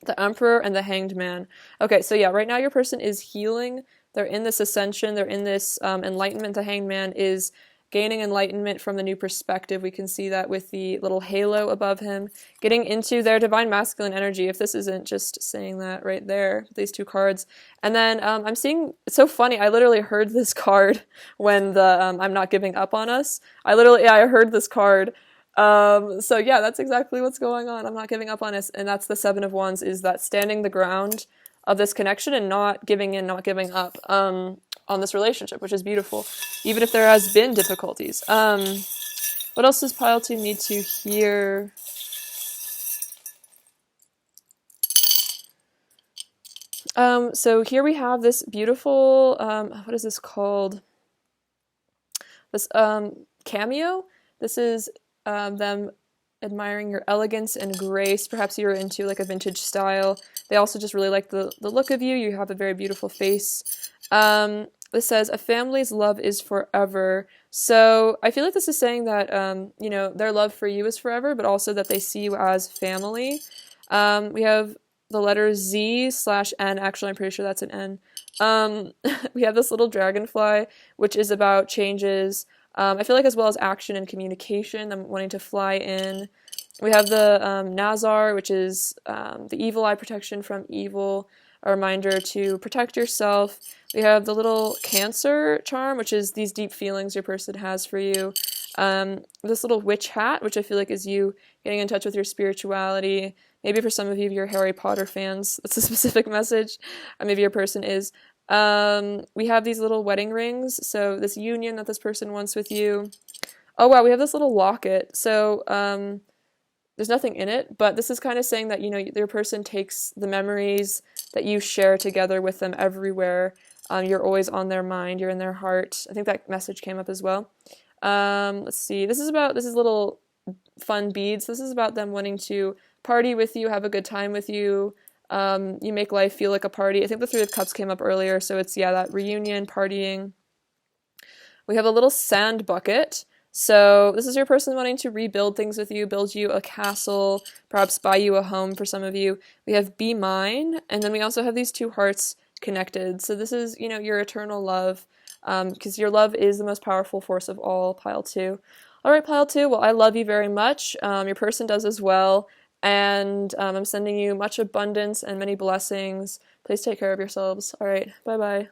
S1: The Emperor and the Hanged Man. Okay, so yeah, right now your person is healing. They're in this ascension. They're in this enlightenment. The Hanged Man is gaining enlightenment from the new perspective. We can see that with the little halo above him. Getting into their divine masculine energy, if this isn't just saying that right there, these two cards. And then I'm seeing, it's so funny, I literally heard this card when the I'm not giving up on us. I heard this card. So yeah, that's exactly what's going on. I'm not giving up on us, and that's the 7 of Wands, is that standing the ground of this connection and not giving in, not giving up on this relationship, which is beautiful, even if there has been difficulties. What else does pile 2 need to hear? So here we have this beautiful, what is this called? This cameo. This is them admiring your elegance and grace. Perhaps you're into like a vintage style. They also just really like the look of you. You have a very beautiful face. This says, a family's love is forever. So I feel like this is saying that, their love for you is forever, but also that they see you as family. We have the letter Z/N. Actually, I'm pretty sure that's an N. We have this little dragonfly, which is about changes. I feel like as well as action and communication, them wanting to fly in. We have the Nazar, which is the evil eye protection from evil, a reminder to protect yourself. We have the little Cancer charm, which is these deep feelings your person has for you. This little witch hat, which I feel like is you getting in touch with your spirituality. Maybe for some of you, if you're Harry Potter fans, that's a specific message. Or maybe your person is. We have these little wedding rings, so this union that this person wants with you. Oh wow, we have this little locket. So there's nothing in it, but this is kind of saying that, you know, your person takes the memories that you share together with them everywhere. You're always on their mind. You're in their heart. I think that message came up as well. Let's see. This is little fun beads. This is about them wanting to party with you, have a good time with you. You make life feel like a party. I think the Three of Cups came up earlier, so it's, yeah, that reunion, partying. We have a little sand bucket. So this is your person wanting to rebuild things with you, build you a castle, perhaps buy you a home for some of you. We have Be Mine, and then we also have these two hearts connected. So this is, you know, your eternal love, because your love is the most powerful force of all, pile 2. All right, pile 2, well, I love you very much. Your person does as well, and I'm sending you much abundance and many blessings. Please take care of yourselves. All right, bye-bye.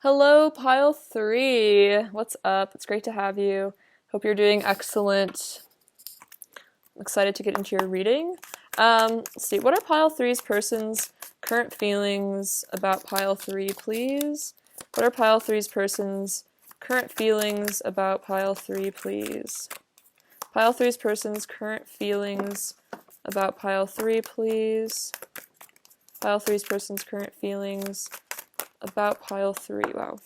S1: Hello, pile 3. What's up? It's great to have you. Hope you're doing excellent. I'm excited to get into your reading. Let's see. What are pile 3's person's current feelings about pile 3, please? What are pile 3's person's current feelings about pile 3, please? Pile 3's person's current feelings about pile 3, please. Pile 3's person's current feelings about pile 3. Wow.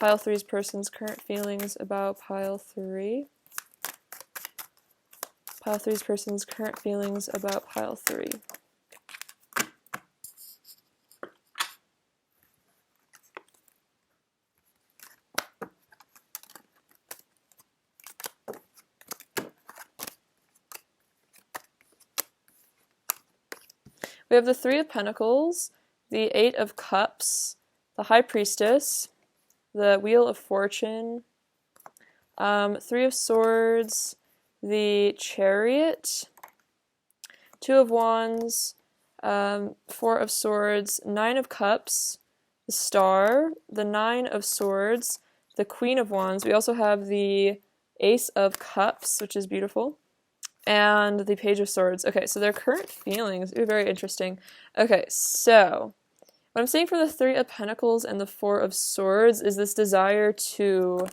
S1: Pile 3's person's current feelings about pile 3. Pile 3's person's current feelings about pile 3. We have the Three of Pentacles, the Eight of Cups, the High Priestess, the Wheel of Fortune, Three of Swords, the Chariot, Two of Wands, Four of Swords, Nine of Cups, the Star, the Nine of Swords, the Queen of Wands. We also have the Ace of Cups, which is beautiful, and the Page of Swords. Okay, so their current feelings. Ooh, very interesting. Okay, so what I'm seeing for the Three of Pentacles and the Four of Swords is this desire to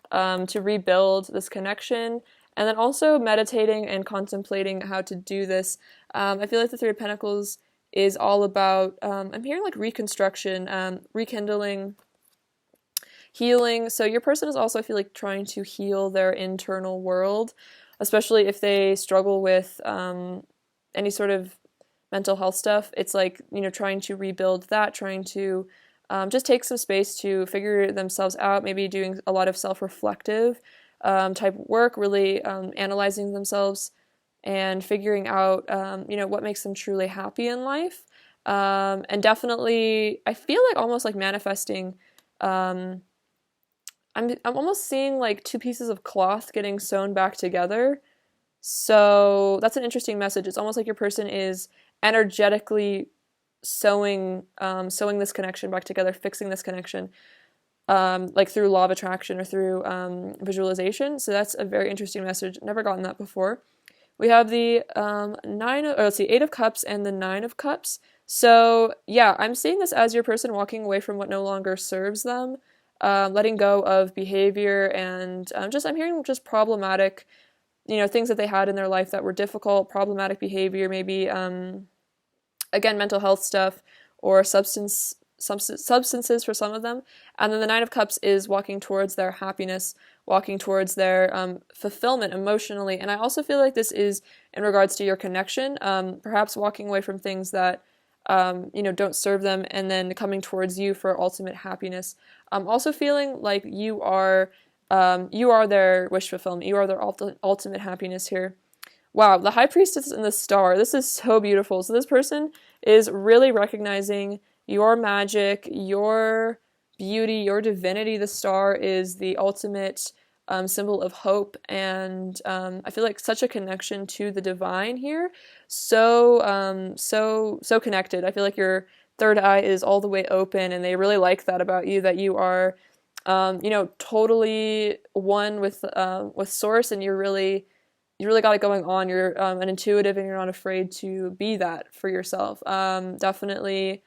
S1: rebuild this connection, and then also meditating and contemplating how to do this. I feel like the Three of Pentacles is all about, I'm hearing like reconstruction, rekindling, healing. So your person is also, I feel like, trying to heal their internal world, especially if they struggle with any sort of mental health stuff. It's like, you know, trying to rebuild that, trying to just take some space to figure themselves out, maybe doing a lot of self-reflective type work, really analyzing themselves and figuring out, what makes them truly happy in life. And definitely, I feel like almost like manifesting. I'm almost seeing like two pieces of cloth getting sewn back together. So that's an interesting message. It's almost like your person is energetically sewing this connection back together, fixing this connection, like through law of attraction or through visualization. So that's a very interesting message. Never gotten that before. We have the Eight of Cups and the Nine of Cups. So yeah, I'm seeing this as your person walking away from what no longer serves them, letting go of behavior and I'm hearing just problematic, things that they had in their life that were difficult, problematic behavior, maybe again, mental health stuff or substances for some of them. And then the Nine of Cups is walking towards their happiness, walking towards their fulfillment emotionally. And I also feel like this is in regards to your connection, perhaps walking away from things that don't serve them and then coming towards you for ultimate happiness. Also feeling like you are their wish fulfillment. You are their ultimate happiness here. Wow, the High Priestess and the Star. This is so beautiful. So this person is really recognizing your magic, your beauty, your divinity. The star is the ultimate symbol of hope, and I feel like such a connection to the divine here. So connected. I feel like your third eye is all the way open, and they really like that about you. That you are, totally one with Source, and you really got it going on. You're an intuitive, and you're not afraid to be that for yourself. Definitely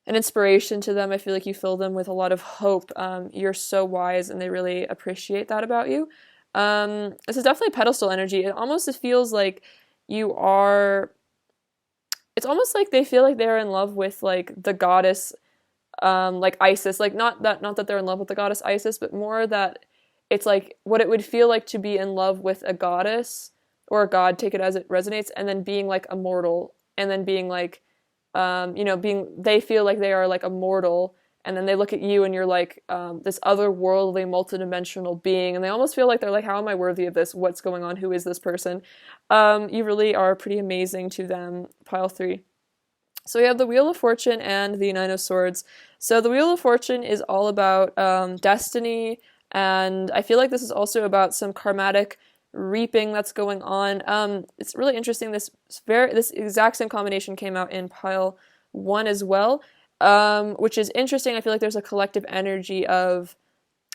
S1: an inspiration to them. I feel like you fill them with a lot of hope. You're so wise, and they really appreciate that about you. This is definitely pedestal energy. It almost feels like you are. It's almost like they feel like they're in love with like the goddess, like Isis. Like not that they're in love with the goddess Isis, but more that it's like what it would feel like to be in love with a goddess or a god. Take it as it resonates, and then being like immortal, and then being like. They feel like they are like immortal, and then they look at you and you're like this otherworldly, multidimensional being, and they almost feel like they're like, how am I worthy of this? What's going on? Who is this person? You really are pretty amazing to them, pile 3. So we have the Wheel of Fortune and the Nine of Swords. So the Wheel of Fortune is all about destiny, and I feel like this is also about some karmatic reaping that's going on. It's really interesting. This exact same combination came out in pile 1 as well, which is interesting. I feel like there's a collective energy of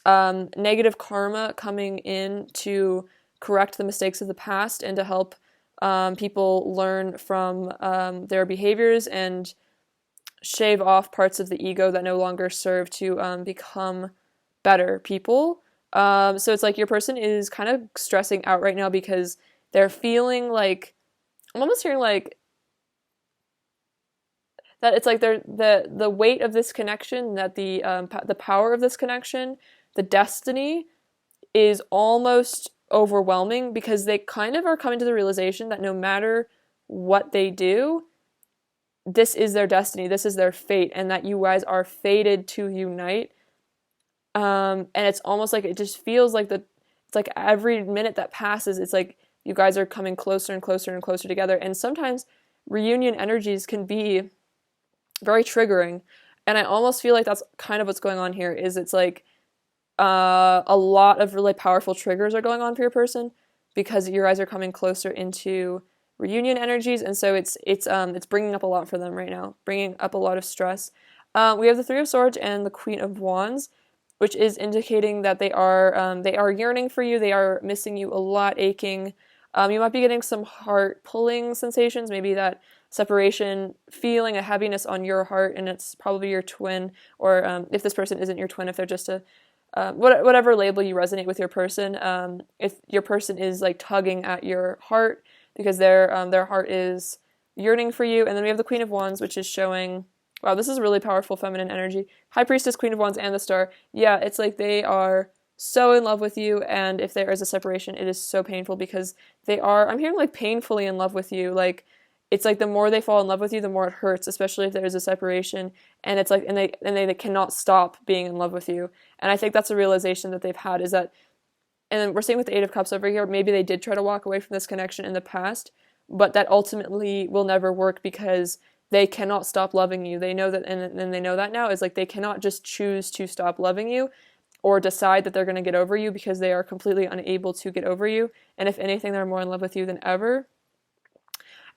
S1: negative karma coming in to correct the mistakes of the past and to help people learn from their behaviors and shave off parts of the ego that no longer serve to become better people. So it's like your person is kind of stressing out right now because they're feeling like, I'm almost hearing like that it's like the weight of this connection, that the power of this connection, the destiny is almost overwhelming because they kind of are coming to the realization that no matter what they do, this is their destiny, this is their fate, and that you guys are fated to unite. And it's almost like it just feels like it's like every minute that passes, it's like you guys are coming closer and closer and closer together. And sometimes reunion energies can be very triggering. And I almost feel like that's kind of what's going on here. Is it's like a lot of really powerful triggers are going on for your person because you guys are coming closer into reunion energies, and so it's bringing up a lot for them right now, bringing up a lot of stress. We have the Three of Swords and the Queen of Wands, which is indicating that they are yearning for you. They are missing you a lot, aching. You might be getting some heart pulling sensations, maybe that separation, feeling a heaviness on your heart, and it's probably your twin, or if this person isn't your twin, if they're just whatever label you resonate with your person. If your person is like tugging at your heart because their heart is yearning for you. And then we have the Queen of Wands, which is showing. Wow, this is really powerful feminine energy. High Priestess, Queen of Wands, and the Star. Yeah, it's like they are so in love with you, and if there is a separation, it is so painful because I'm hearing like painfully in love with you. Like, it's like the more they fall in love with you, the more it hurts, especially if there is a separation, and it's like, and they cannot stop being in love with you. And I think that's a realization that they've had, is that, And then we're seeing with the Eight of Cups over here, maybe they did try to walk away from this connection in the past, but that ultimately will never work because they cannot stop loving you. They know that, and they know that now, is like they cannot just choose to stop loving you or decide that they're going to get over you, because they are completely unable to get over you. And if anything, they're more in love with you than ever.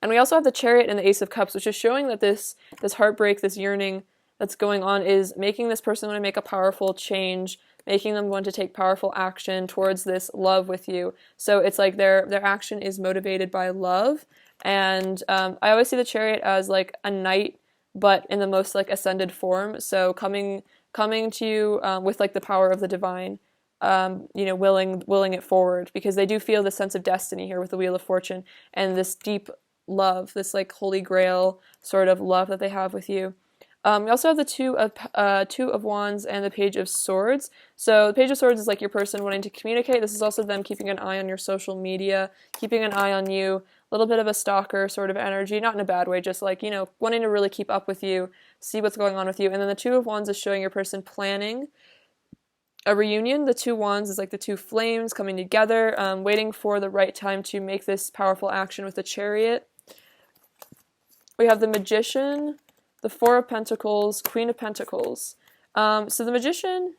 S1: And we also have the Chariot and the Ace of Cups, which is showing that this heartbreak, this yearning that's going on is making this person want to make a powerful change, making them want to take powerful action towards this love with you. So it's like their action is motivated by love. And I always see the Chariot as like a knight, but in the most like ascended form. So coming to you with like the power of the divine, willing it forward, because they do feel the sense of destiny here with the Wheel of Fortune and this deep love, this like holy grail sort of love that they have with you. We also have the Two of Wands and the Page of Swords. So the Page of Swords is like your person wanting to communicate. This is also them keeping an eye on your social media, keeping an eye on you, a little bit of a stalker sort of energy, not in a bad way, just like, wanting to really keep up with you, see what's going on with you. And then the Two of Wands is showing your person planning a reunion. The Two Wands is like the two flames coming together, waiting for the right time to make this powerful action with the Chariot. We have the Magician, the Four of Pentacles, Queen of Pentacles. So the Magician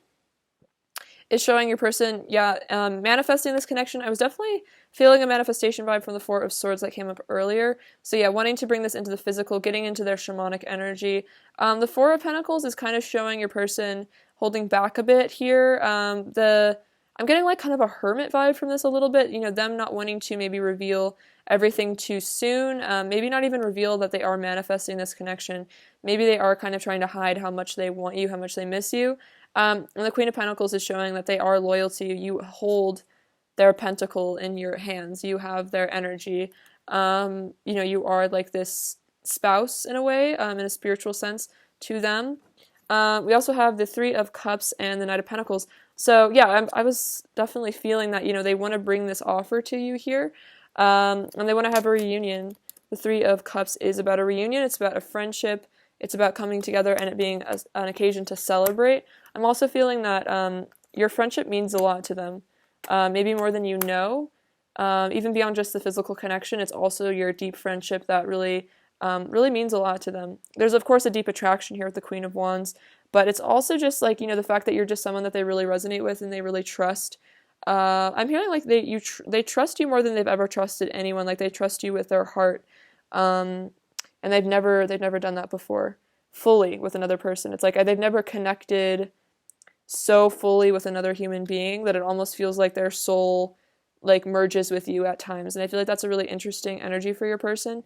S1: is showing your person, manifesting this connection. I was definitely feeling a manifestation vibe from the Four of Swords that came up earlier. So yeah, wanting to bring this into the physical, getting into their shamanic energy. The Four of Pentacles is kind of showing your person holding back a bit here. I'm getting like kind of a hermit vibe from this a little bit, them not wanting to maybe reveal everything too soon, maybe not even reveal that they are manifesting this connection. Maybe they are kind of trying to hide how much they want you, how much they miss you. And the Queen of Pentacles is showing that they are loyal to you. You hold their pentacle in your hands. You have their energy. You are like this spouse in a way, in a spiritual sense to them. We also have the Three of Cups and the Knight of Pentacles. So yeah, I was definitely feeling that, they want to bring this offer to you here. And they want to have a reunion. The Three of Cups is about a reunion. It's about a friendship. It's about coming together and it being an occasion to celebrate. I'm also feeling that your friendship means a lot to them, maybe more than you know. Even beyond just the physical connection, it's also your deep friendship that really means a lot to them. There's, of course, a deep attraction here with the Queen of Wands, but it's also just like, the fact that you're just someone that they really resonate with and they really trust. I'm hearing like they trust you more than they've ever trusted anyone. Like they trust you with their heart, and they've never done that before fully with another person. It's like they've never connected so fully with another human being that it almost feels like their soul like merges with you at times. And I feel like that's a really interesting energy for your person,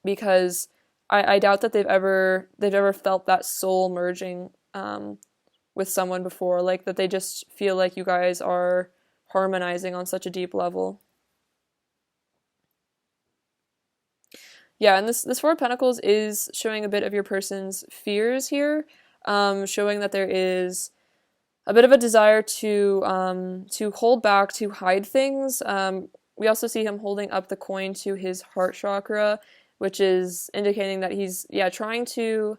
S1: because I doubt that they've ever felt that soul merging with someone before, like that they just feel like you guys are harmonizing on such a deep level. Yeah, and this Four of Pentacles is showing a bit of your person's fears here, showing that there is a bit of a desire to hold back, to hide things. We also see him holding up the coin to his heart chakra, which is indicating that he's trying to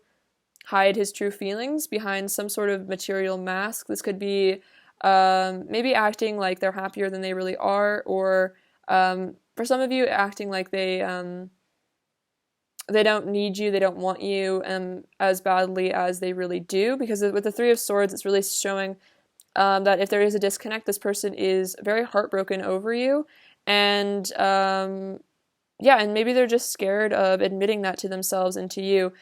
S1: hide his true feelings behind some sort of material mask. This could be maybe acting like they're happier than they really are, or for some of you, acting like they don't need you, they don't want you as badly as they really do. Because with the Three of Swords, it's really showing that if there is a disconnect, this person is very heartbroken over you, and and maybe they're just scared of admitting that to themselves and to you.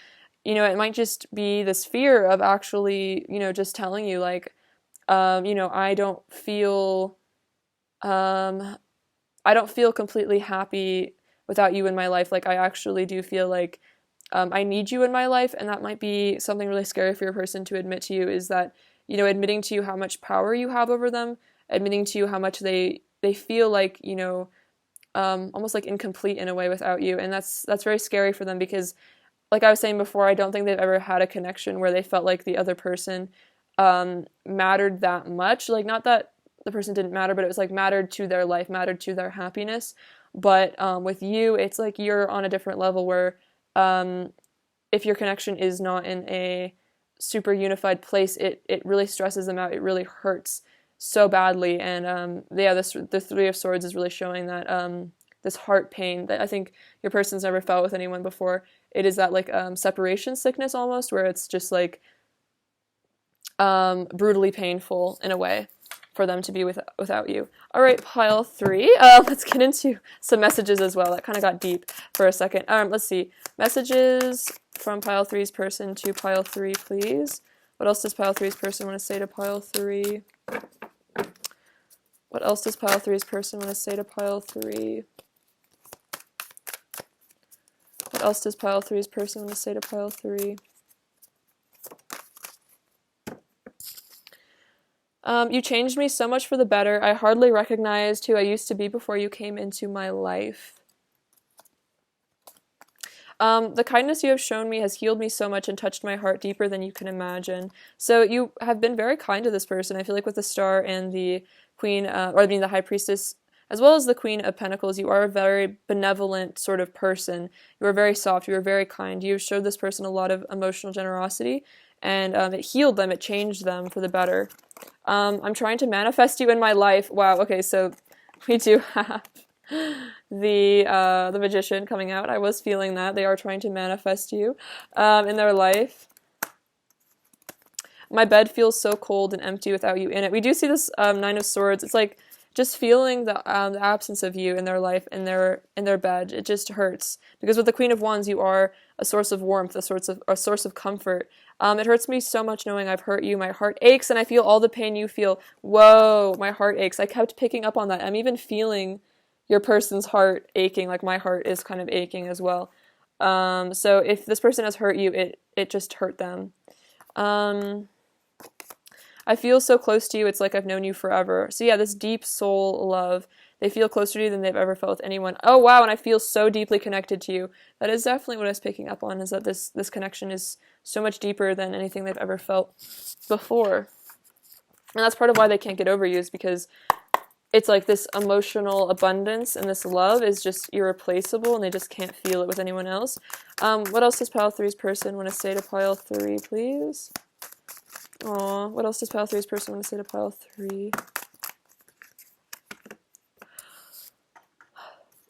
S1: It might just be this fear of actually, just telling you like, I don't feel completely happy without you in my life. Like I actually do feel like I need you in my life, and that might be something really scary for your person to admit to you, is that, admitting to you how much power you have over them, admitting to you how much they feel like, almost like incomplete in a way without you. And that's very scary for them, because like I was saying before, I don't think they've ever had a connection where they felt like the other person mattered that much. Like, not that the person didn't matter, but it was like mattered to their life, mattered to their happiness. But with you, it's like you're on a different level where if your connection is not in a super unified place, it really stresses them out. It really hurts so badly. And yeah, the Three of Swords is really showing that this heart pain that I think your person's never felt with anyone before. It is that like separation sickness almost, where it's just like brutally painful in a way for them to be without you. All right, pile 3. Let's get into some messages as well. That kind of got deep for a second. Let's see. Messages from pile 3's person to pile 3, please. What else does pile 3's person want to say to pile 3? What else does pile 3's person want to say to pile 3? What else does pile 3's person want to say to pile 3? You changed me so much for the better. I hardly recognized who I used to be before you came into my life. The kindness you have shown me has healed me so much and touched my heart deeper than you can imagine. So you have been very kind to this person. I feel like with the Star and the Queen, the High Priestess, as well as the Queen of Pentacles, you are a very benevolent sort of person. You are very soft. You are very kind. You showed this person a lot of emotional generosity, and it healed them. It changed them for the better. I'm trying to manifest you in my life. Wow, okay, so we do have the Magician coming out. I was feeling that. They are trying to manifest you in their life. My bed feels so cold and empty without you in it. We do see this Nine of Swords. It's like just feeling the absence of you in their life, in their bed. It just hurts. Because with the Queen of Wands, you are a source of warmth, a source of comfort. It hurts me so much knowing I've hurt you. My heart aches and I feel all the pain you feel. Whoa, my heart aches. I kept picking up on that. I'm even feeling your person's heart aching, like my heart is kind of aching as well. So if this person has hurt you, it just hurt them. I feel so close to you, it's like I've known you forever. So yeah, this deep soul love. They feel closer to you than they've ever felt with anyone. Oh wow, and I feel so deeply connected to you. That is definitely what I was picking up on, is that this connection is so much deeper than anything they've ever felt before. And that's part of why they can't get over you, is because it's like this emotional abundance and this love is just irreplaceable, and they just can't feel it with anyone else. What else does pile 3's person want to say to pile 3, please? Aw, what else does pile 3's person want to say to pile 3?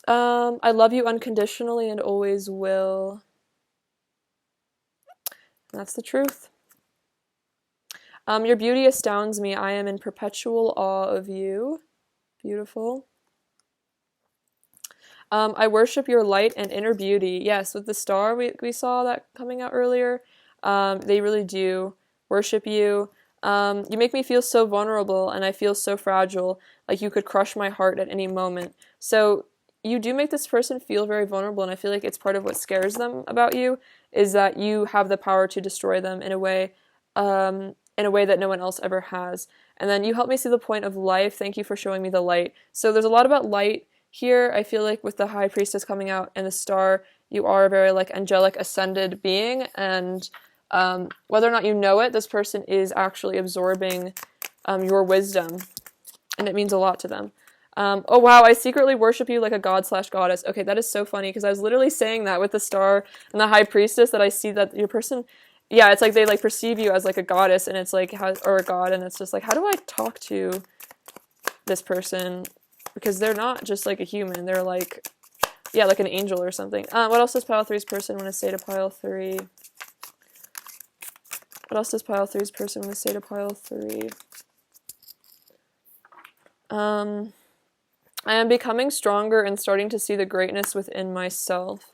S1: I love you unconditionally and always will. That's the truth. Your beauty astounds me. I am in perpetual awe of you. Beautiful. I worship your light and inner beauty. Yes, with the Star, we saw that coming out earlier. They really do worship you. You make me feel so vulnerable, and I feel so fragile, like you could crush my heart at any moment. So you do make this person feel very vulnerable, and I feel like it's part of what scares them about you, is that you have the power to destroy them in a way that no one else ever has. And then you help me see the point of life. Thank you for showing me the light. So there's a lot about light here. I feel like with the High Priestess coming out and the Star, you are a very like angelic ascended being, and whether or not you know it, this person is actually absorbing your wisdom, and it means a lot to them. Oh wow, I secretly worship you like a god/goddess. Okay, that is so funny, because I was literally saying that with the Star and the High Priestess, that I see that your person, yeah, it's like they like perceive you as like a goddess, and it's like, or a god, and it's just like, how do I talk to this person? Because they're not just like a human, they're like, yeah, like an angel or something. What else does pile 3's person want to say to pile 3? What else does pile 3's person want to say to pile 3? I am becoming stronger and starting to see the greatness within myself.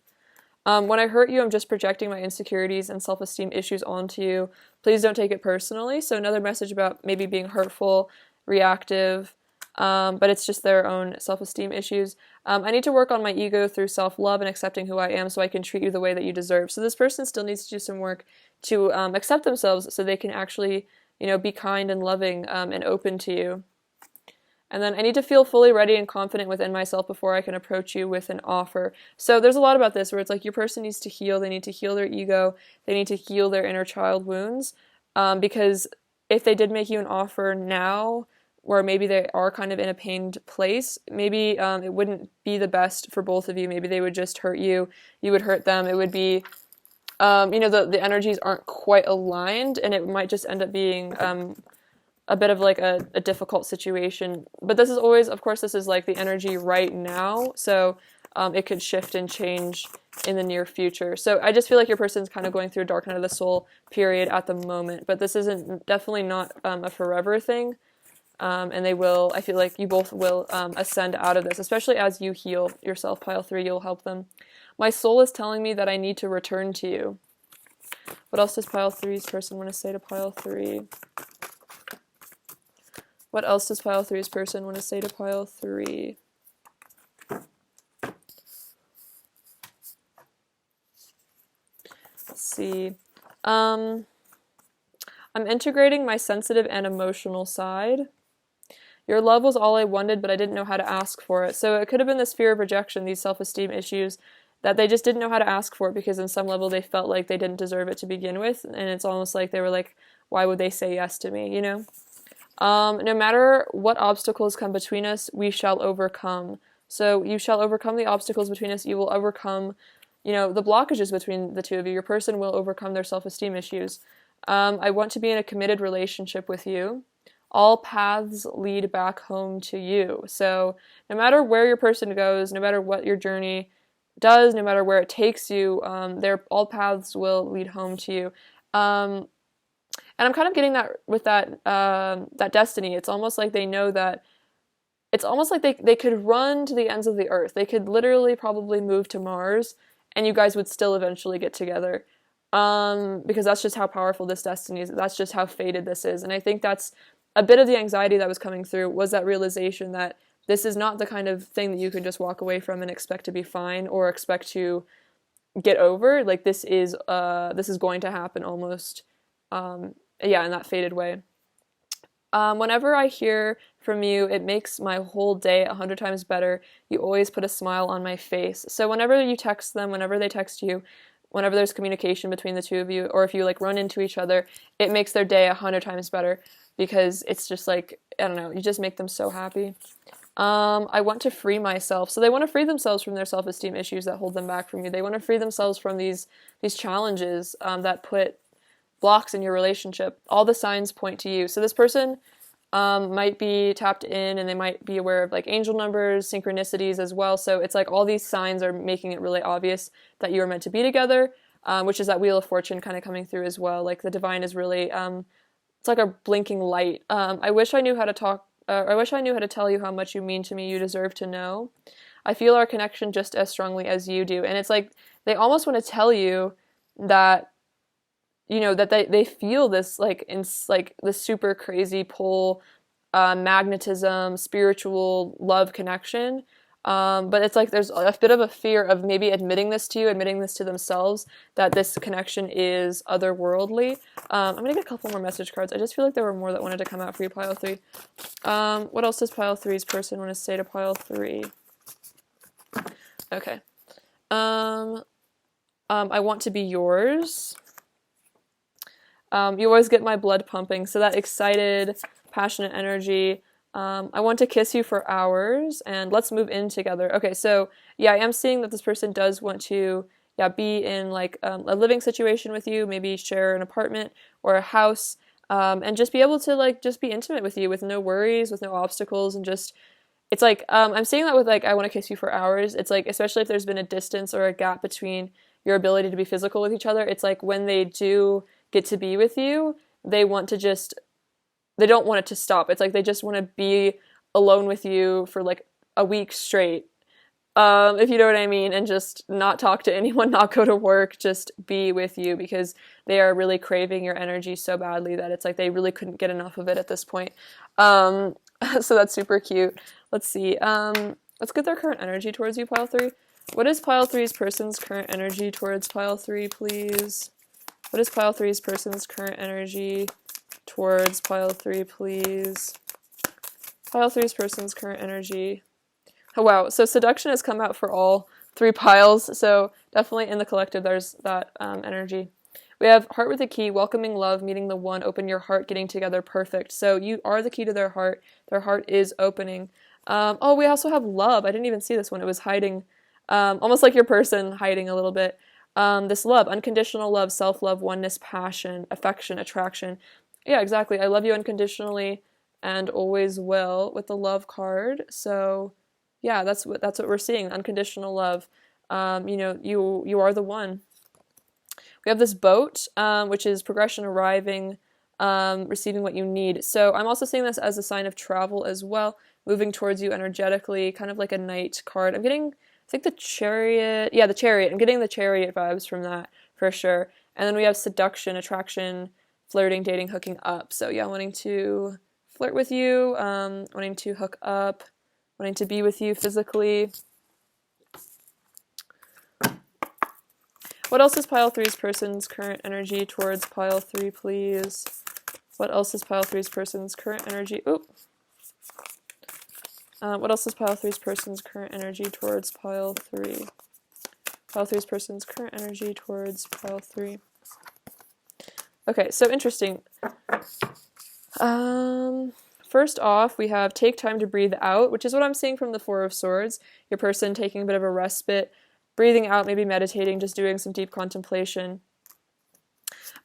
S1: When I hurt you, I'm just projecting my insecurities and self-esteem issues onto you. Please don't take it personally. So another message about maybe being hurtful, reactive, but it's just their own self-esteem issues. I need to work on my ego through self-love and accepting who I am so I can treat you the way that you deserve. So this person still needs to do some work to accept themselves so they can actually, be kind and loving and open to you. And then I need to feel fully ready and confident within myself before I can approach you with an offer. So there's a lot about this where it's like your person needs to heal. They need to heal their ego. They need to heal their inner child wounds. Because if they did make you an offer now, where maybe they are kind of in a pained place, maybe it wouldn't be the best for both of you. Maybe they would just hurt you. You would hurt them. It would be, the energies aren't quite aligned, and it might just end up being a bit of like a difficult situation. But this is always, of course, this is like the energy right now. So it could shift and change in the near future. So I just feel like your person's kind of going through a dark night of the soul period at the moment. But this isn't definitely not a forever thing. And they will, I feel like you both will ascend out of this, especially as you heal yourself, pile 3, you'll help them. My soul is telling me that I need to return to you. What else does pile 3's person want to say to pile 3? What else does pile 3's person want to say to pile 3? Let's see. I'm integrating my sensitive and emotional side. Your love was all I wanted, but I didn't know how to ask for it. So it could have been this fear of rejection, these self-esteem issues, that they just didn't know how to ask for it because in some level they felt like they didn't deserve it to begin with. And it's almost like they were like, why would they say yes to me, you know? No matter what obstacles come between us, we shall overcome. So you shall overcome the obstacles between us. You will overcome, the blockages between the two of you. Your person will overcome their self-esteem issues. I want to be in a committed relationship with you. All paths lead back home to you. So no matter where your person goes, no matter what your journey does, no matter where it takes you, all paths will lead home to you. And I'm kind of getting that with that destiny. It's almost like they know that, it's almost like they could run to the ends of the earth. They could literally probably move to Mars, and you guys would still eventually get together. Because that's just how powerful this destiny is. That's just how fated this is. And I think that's a bit of the anxiety that was coming through, was that realization that this is not the kind of thing that you can just walk away from and expect to be fine or expect to get over. Like this is going to happen almost, in that fated way. Whenever I hear from you, it makes my whole day 100 times better. You always put a smile on my face. So whenever you text them, whenever they text you, whenever there's communication between the two of you, or if you like run into each other, it makes their day 100 times better because it's just like, I don't know, you just make them so happy. I want to free myself. So they want to free themselves from their self-esteem issues that hold them back from you. They want to free themselves from these challenges that put blocks in your relationship. All the signs point to you. So this person might be tapped in and they might be aware of like angel numbers, synchronicities as well. So it's like all these signs are making it really obvious that you are meant to be together, which is that Wheel of Fortune kind of coming through as well. Like the divine is really, it's like a blinking light. I wish I knew how to talk. I wish I knew how to tell you how much you mean to me. You deserve to know. I feel our connection just as strongly as you do. And it's like they almost want to tell you that, that they feel this like this super crazy pull, magnetism, spiritual love connection. But it's like there's a bit of a fear of maybe admitting this to themselves, that this connection is otherworldly. I'm going to get a couple more message cards. I just feel like there were more that wanted to come out for you, pile 3. What else does pile 3's person want to say to pile 3? Okay. I want to be yours. You always get my blood pumping. So that excited, passionate energy. I want to kiss you for hours, and let's move in together. Okay, so yeah, I am seeing that this person does want to be in like a living situation with you, maybe share an apartment or a house, and just be able to like just be intimate with you with no worries, with no obstacles, and just it's like I'm seeing that with like I want to kiss you for hours. It's like especially if there's been a distance or a gap between your ability to be physical with each other. It's like when they do get to be with you, they don't want it to stop. It's like they just want to be alone with you for like a week straight, if you know what I mean, and just not talk to anyone, not go to work, just be with you because they are really craving your energy so badly that it's like they really couldn't get enough of it at this point. So that's super cute. Let's see. Let's get their current energy towards you, pile 3. What is pile 3's person's current energy towards pile 3, please? What is pile 3's person's current energy towards pile 3, please? Pile 3's person's current energy. Oh, wow. So seduction has come out for all 3 piles. So definitely in the collective, there's that energy. We have heart with a key, welcoming love, meeting the one, open your heart, getting together, perfect. So you are the key to their heart. Their heart is opening. We also have love. I didn't even see this one. It was hiding, almost like your person hiding a little bit. This love, unconditional love, self-love, oneness, passion, affection, attraction. Yeah, exactly. I love you unconditionally and always will with the love card. So, yeah, that's what we're seeing, unconditional love. You are the one. We have this boat, which is progression, arriving, receiving what you need. So I'm also seeing this as a sign of travel as well, moving towards you energetically, kind of like a knight card. I'm getting, I think the chariot. Yeah, the chariot. I'm getting the chariot vibes from that for sure. And then we have seduction, attraction, flirting, dating, hooking up. So yeah, wanting to flirt with you, wanting to hook up, wanting to be with you physically. What else is pile three's person's current energy towards pile three, please? What else is pile three's person's current energy? Oop. What else is pile three's person's current energy towards pile three? Pile three's person's current energy towards pile three. Okay, so interesting. First off, we have take time to breathe out, which is what I'm seeing from the Four of Swords. Your person taking a bit of a respite, breathing out, maybe meditating, just doing some deep contemplation.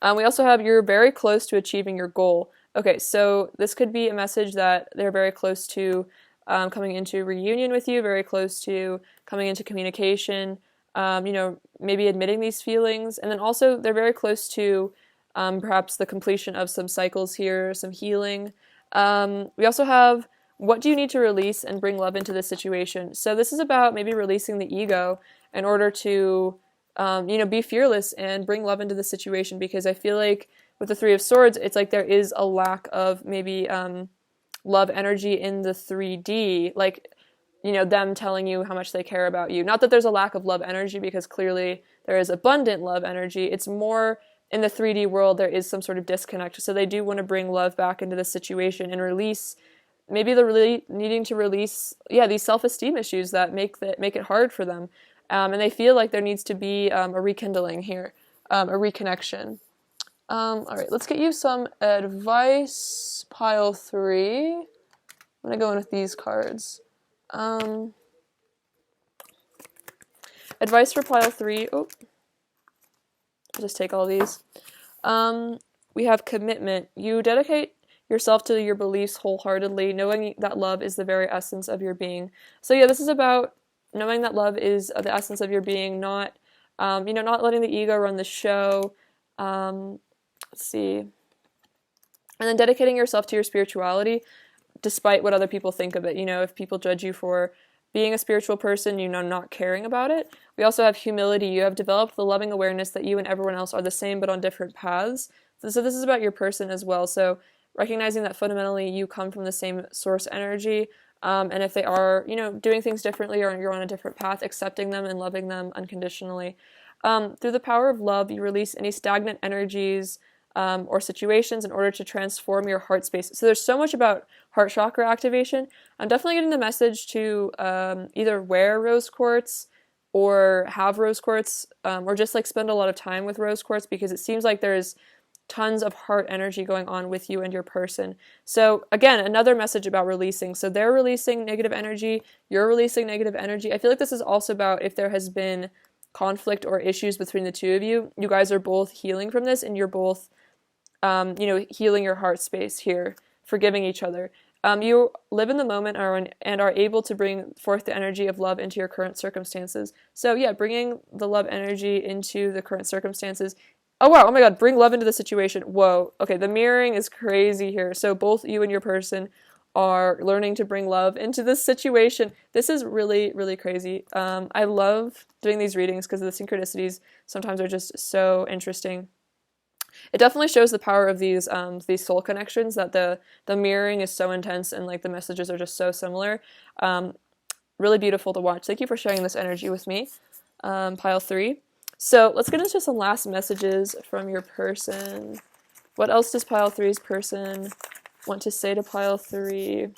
S1: We also have you're very close to achieving your goal. Okay, so this could be a message that they're very close to coming into reunion with you, very close to coming into communication, maybe admitting these feelings. And then also they're very close to perhaps the completion of some cycles here, some healing. We also have what do you need to release and bring love into this situation? So this is about maybe releasing the ego in order to be fearless and bring love into the situation, because I feel like with the Three of Swords, it's like there is a lack of maybe love energy in the 3D, like, them telling you how much they care about you. Not that there's a lack of love energy, because clearly there is abundant love energy. It's more in the 3D world, there is some sort of disconnect. So they do want to bring love back into the situation and release, maybe they're really needing to release, these self-esteem issues that make it hard for them. And they feel like there needs to be a rekindling here, a reconnection. All right, let's get you some advice, pile three. I'm going to go in with these cards. Advice for pile three. Oh, I'll just take all these. We have commitment. You dedicate yourself to your beliefs wholeheartedly, knowing that love is the very essence of your being. So yeah, this is about knowing that love is the essence of your being, not letting the ego run the show. Let's see. And then dedicating yourself to your spirituality, despite what other people think of it. If people judge you for being a spiritual person, not caring about it. We also have humility. You have developed the loving awareness that you and everyone else are the same but on different paths. So this is about your person as well. So recognizing that fundamentally you come from the same source energy, and if they are, doing things differently or you're on a different path, accepting them and loving them unconditionally. Through the power of love, you release any stagnant energies or situations in order to transform your heart space. So there's so much about heart chakra activation. I'm definitely getting the message to either wear rose quartz or have rose quartz, or just like spend a lot of time with rose quartz, because it seems like there's tons of heart energy going on with you and your person. So again, another message about releasing. So they're releasing negative energy, you're releasing negative energy. I feel like this is also about if there has been conflict or issues between the two of you, you guys are both healing from this, and you're both healing your heart space here, forgiving each other. You live in the moment and are able to bring forth the energy of love into your current circumstances. So yeah, bringing the love energy into the current circumstances. Oh wow, oh my god, bring love into the situation. Whoa, okay, the mirroring is crazy here. So both you and your person are learning to bring love into this situation. This is really, really crazy. I love doing these readings because the synchronicities sometimes are just so interesting. It definitely shows the power of these soul connections, that the mirroring is so intense and like the messages are just so similar. Really beautiful to watch. Thank you for sharing this energy with me, pile three. So let's get into some last messages from your person. What else does pile three's person want to say to pile three?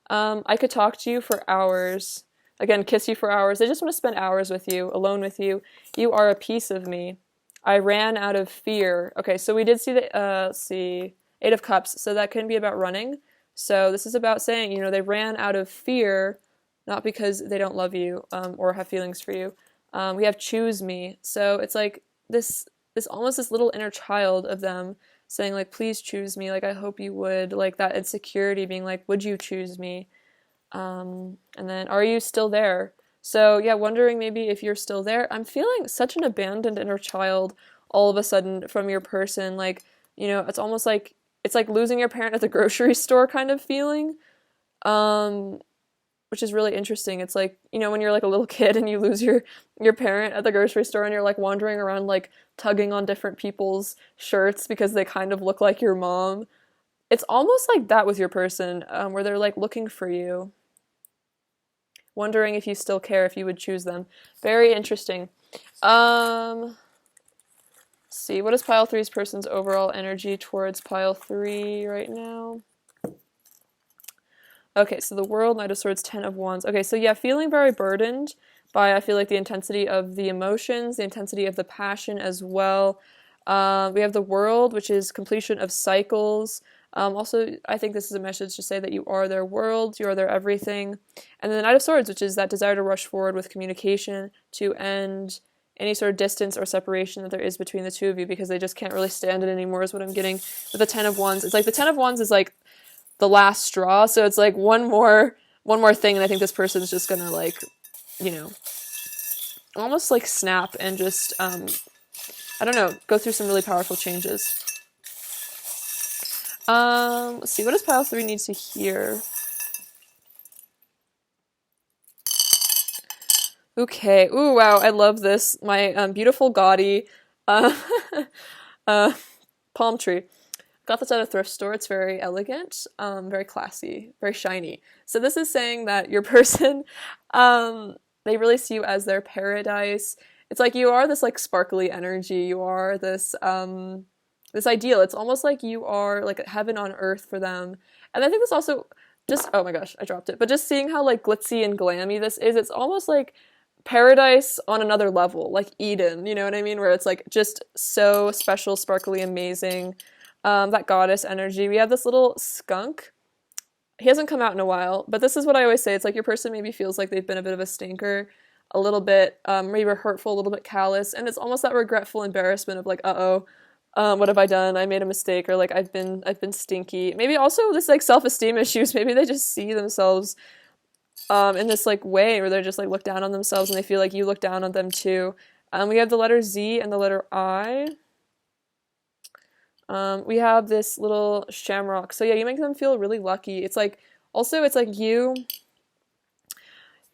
S1: I could talk to you for hours. Again, kiss you for hours. I just want to spend hours with you, alone with you. You are a piece of me. I ran out of fear. Okay, so we did see the, Eight of Cups. So that can be about running. So this is about saying, they ran out of fear, not because they don't love you or have feelings for you. We have choose me. So it's like this almost this little inner child of them saying like, please choose me, like I hope you would, like that insecurity being like, would you choose me? And then, are you still there? So yeah, wondering maybe if you're still there. I'm feeling such an abandoned inner child all of a sudden from your person. Like, you know, it's almost like it's like losing your parent at the grocery store kind of feeling. Um, which is really interesting. It's like, you know, when you're like a little kid and you lose your parent at the grocery store and you're like wandering around like tugging on different people's shirts because they kind of look like your mom. It's almost like that with your person, where they're like looking for you, wondering if you still care, if you would choose them. Very interesting. Let's see, what is pile three's person's overall energy towards pile three right now? Okay, so the World, Knight of Swords, Ten of Wands. Okay, so yeah, feeling very burdened by, I feel like, the intensity of the emotions, the intensity of the passion as well. We have the World, which is completion of cycles. Also, I think this is a message to say that you are their world, you are their everything. And then the Knight of Swords, which is that desire to rush forward with communication to end any sort of distance or separation that there is between the two of you, because they just can't really stand it anymore, is what I'm getting with the Ten of Wands. It's like the Ten of Wands is like the last straw, so it's like one more thing, and I think this person's just gonna like, you know, almost like snap and just I don't know, go through some really powerful changes. Let's see, what does pile three need to hear? Okay, ooh, wow, I love this. My beautiful gaudy uh, palm tree. Got this at a thrift store. It's very elegant, very classy, very shiny. So this is saying that your person, they really see you as their paradise. It's like you are this like sparkly energy. You are this this ideal. It's almost like you are like heaven on earth for them. And I think this also just, oh my gosh, I dropped it. But just seeing how like glitzy and glammy this is, it's almost like paradise on another level, like Eden, you know what I mean? Where it's like just so special, sparkly, amazing. That goddess energy. We have this little skunk. He hasn't come out in a while, but this is what I always say. It's like your person maybe feels like they've been a bit of a stinker, a little bit, maybe hurtful, a little bit callous, and it's almost that regretful embarrassment of like, uh-oh, what have I done? I made a mistake, or like I've been stinky. Maybe also this like self-esteem issues. Maybe they just see themselves in this like way where they're just like look down on themselves and they feel like you look down on them too. We have the letter Z and the letter I. We have this little shamrock. So yeah, you make them feel really lucky. It's like, also it's like you're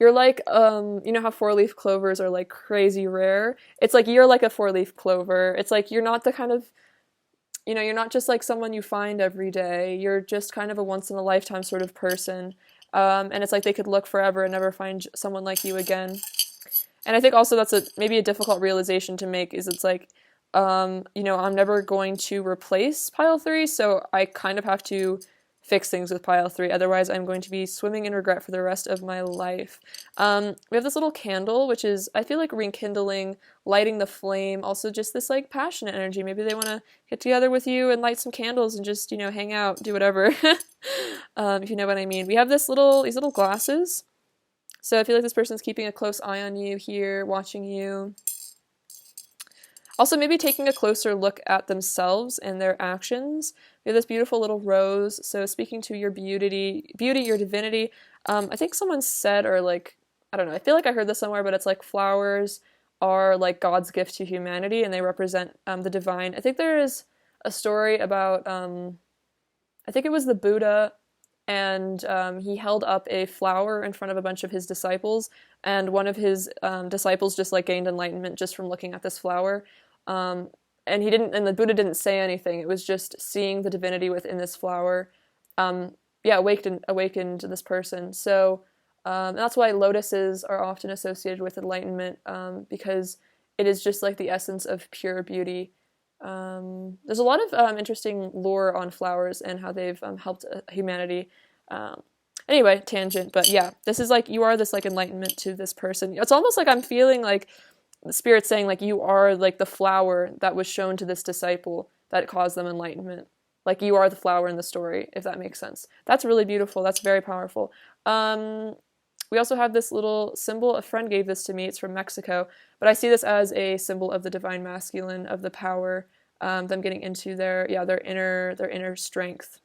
S1: like, you know how four-leaf clovers are like crazy rare? It's like you're like a four-leaf clover. It's like you're not the kind of, you know, you're not just like someone you find every day. You're just kind of a once-in-a-lifetime sort of person. And it's like they could look forever and never find someone like you again. And I think also that's maybe a difficult realization to make, is it's like, you know, I'm never going to replace pile three, so I kind of have to fix things with pile three. Otherwise, I'm going to be swimming in regret for the rest of my life. We have this little candle, which is, I feel like, rekindling, lighting the flame. Also, just this like passionate energy. Maybe they want to get together with you and light some candles and just, you know, hang out, do whatever. If you know what I mean. We have these little glasses. So I feel like this person's keeping a close eye on you here, watching you. Also, maybe taking a closer look at themselves and their actions. We have this beautiful little rose, so speaking to your beauty, your divinity. I think someone said, or like, I don't know, I feel like I heard this somewhere, but it's like flowers are like God's gift to humanity, and they represent the divine. I think there is a story about, I think it was the Buddha, and he held up a flower in front of a bunch of his disciples, and one of his disciples just like gained enlightenment just from looking at this flower. And the Buddha didn't say anything. It was just seeing the divinity within this flower, awakened this person. So that's why lotuses are often associated with enlightenment, because it is just like the essence of pure beauty. There's a lot of interesting lore on flowers and how they've helped humanity. Anyway, tangent, but yeah, this is like, you are this like enlightenment to this person. It's almost like I'm feeling like the Spirit's saying like you are like the flower that was shown to this disciple that caused them enlightenment. Like you are the flower in the story, if that makes sense. That's really beautiful. That's very powerful. We also have this little symbol. A friend gave this to me. It's from Mexico. But I see this as a symbol of the divine masculine, of the power, them getting into their inner strength.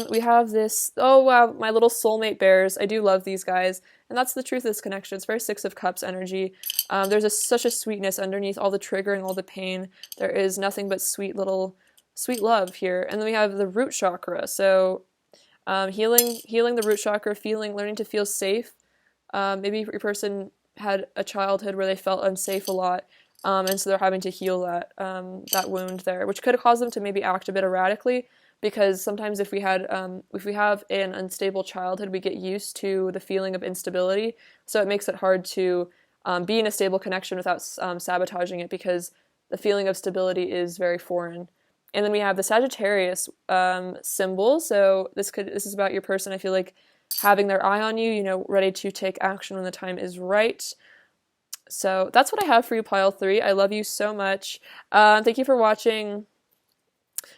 S1: We have this, oh wow, my little soulmate bears. I do love these guys. And that's the truth of this connection. It's very Six of Cups energy. There's such a sweetness underneath all the triggering, all the pain. There is nothing but sweet love here. And then we have the root chakra. So healing the root chakra, learning to feel safe. Maybe your person had a childhood where they felt unsafe a lot. And so they're having to heal that wound there, which could cause them to maybe act a bit erratically. Because sometimes if we have an unstable childhood, we get used to the feeling of instability. So it makes it hard to be in a stable connection without sabotaging it, because the feeling of stability is very foreign. And then we have the Sagittarius symbol. So this is about your person, I feel like, having their eye on you, ready to take action when the time is right. So that's what I have for you, pile 3. I love you so much. Thank you for watching.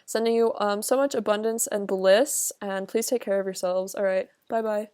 S1: Sending you so much abundance and bliss, and please take care of yourselves. All right, bye-bye.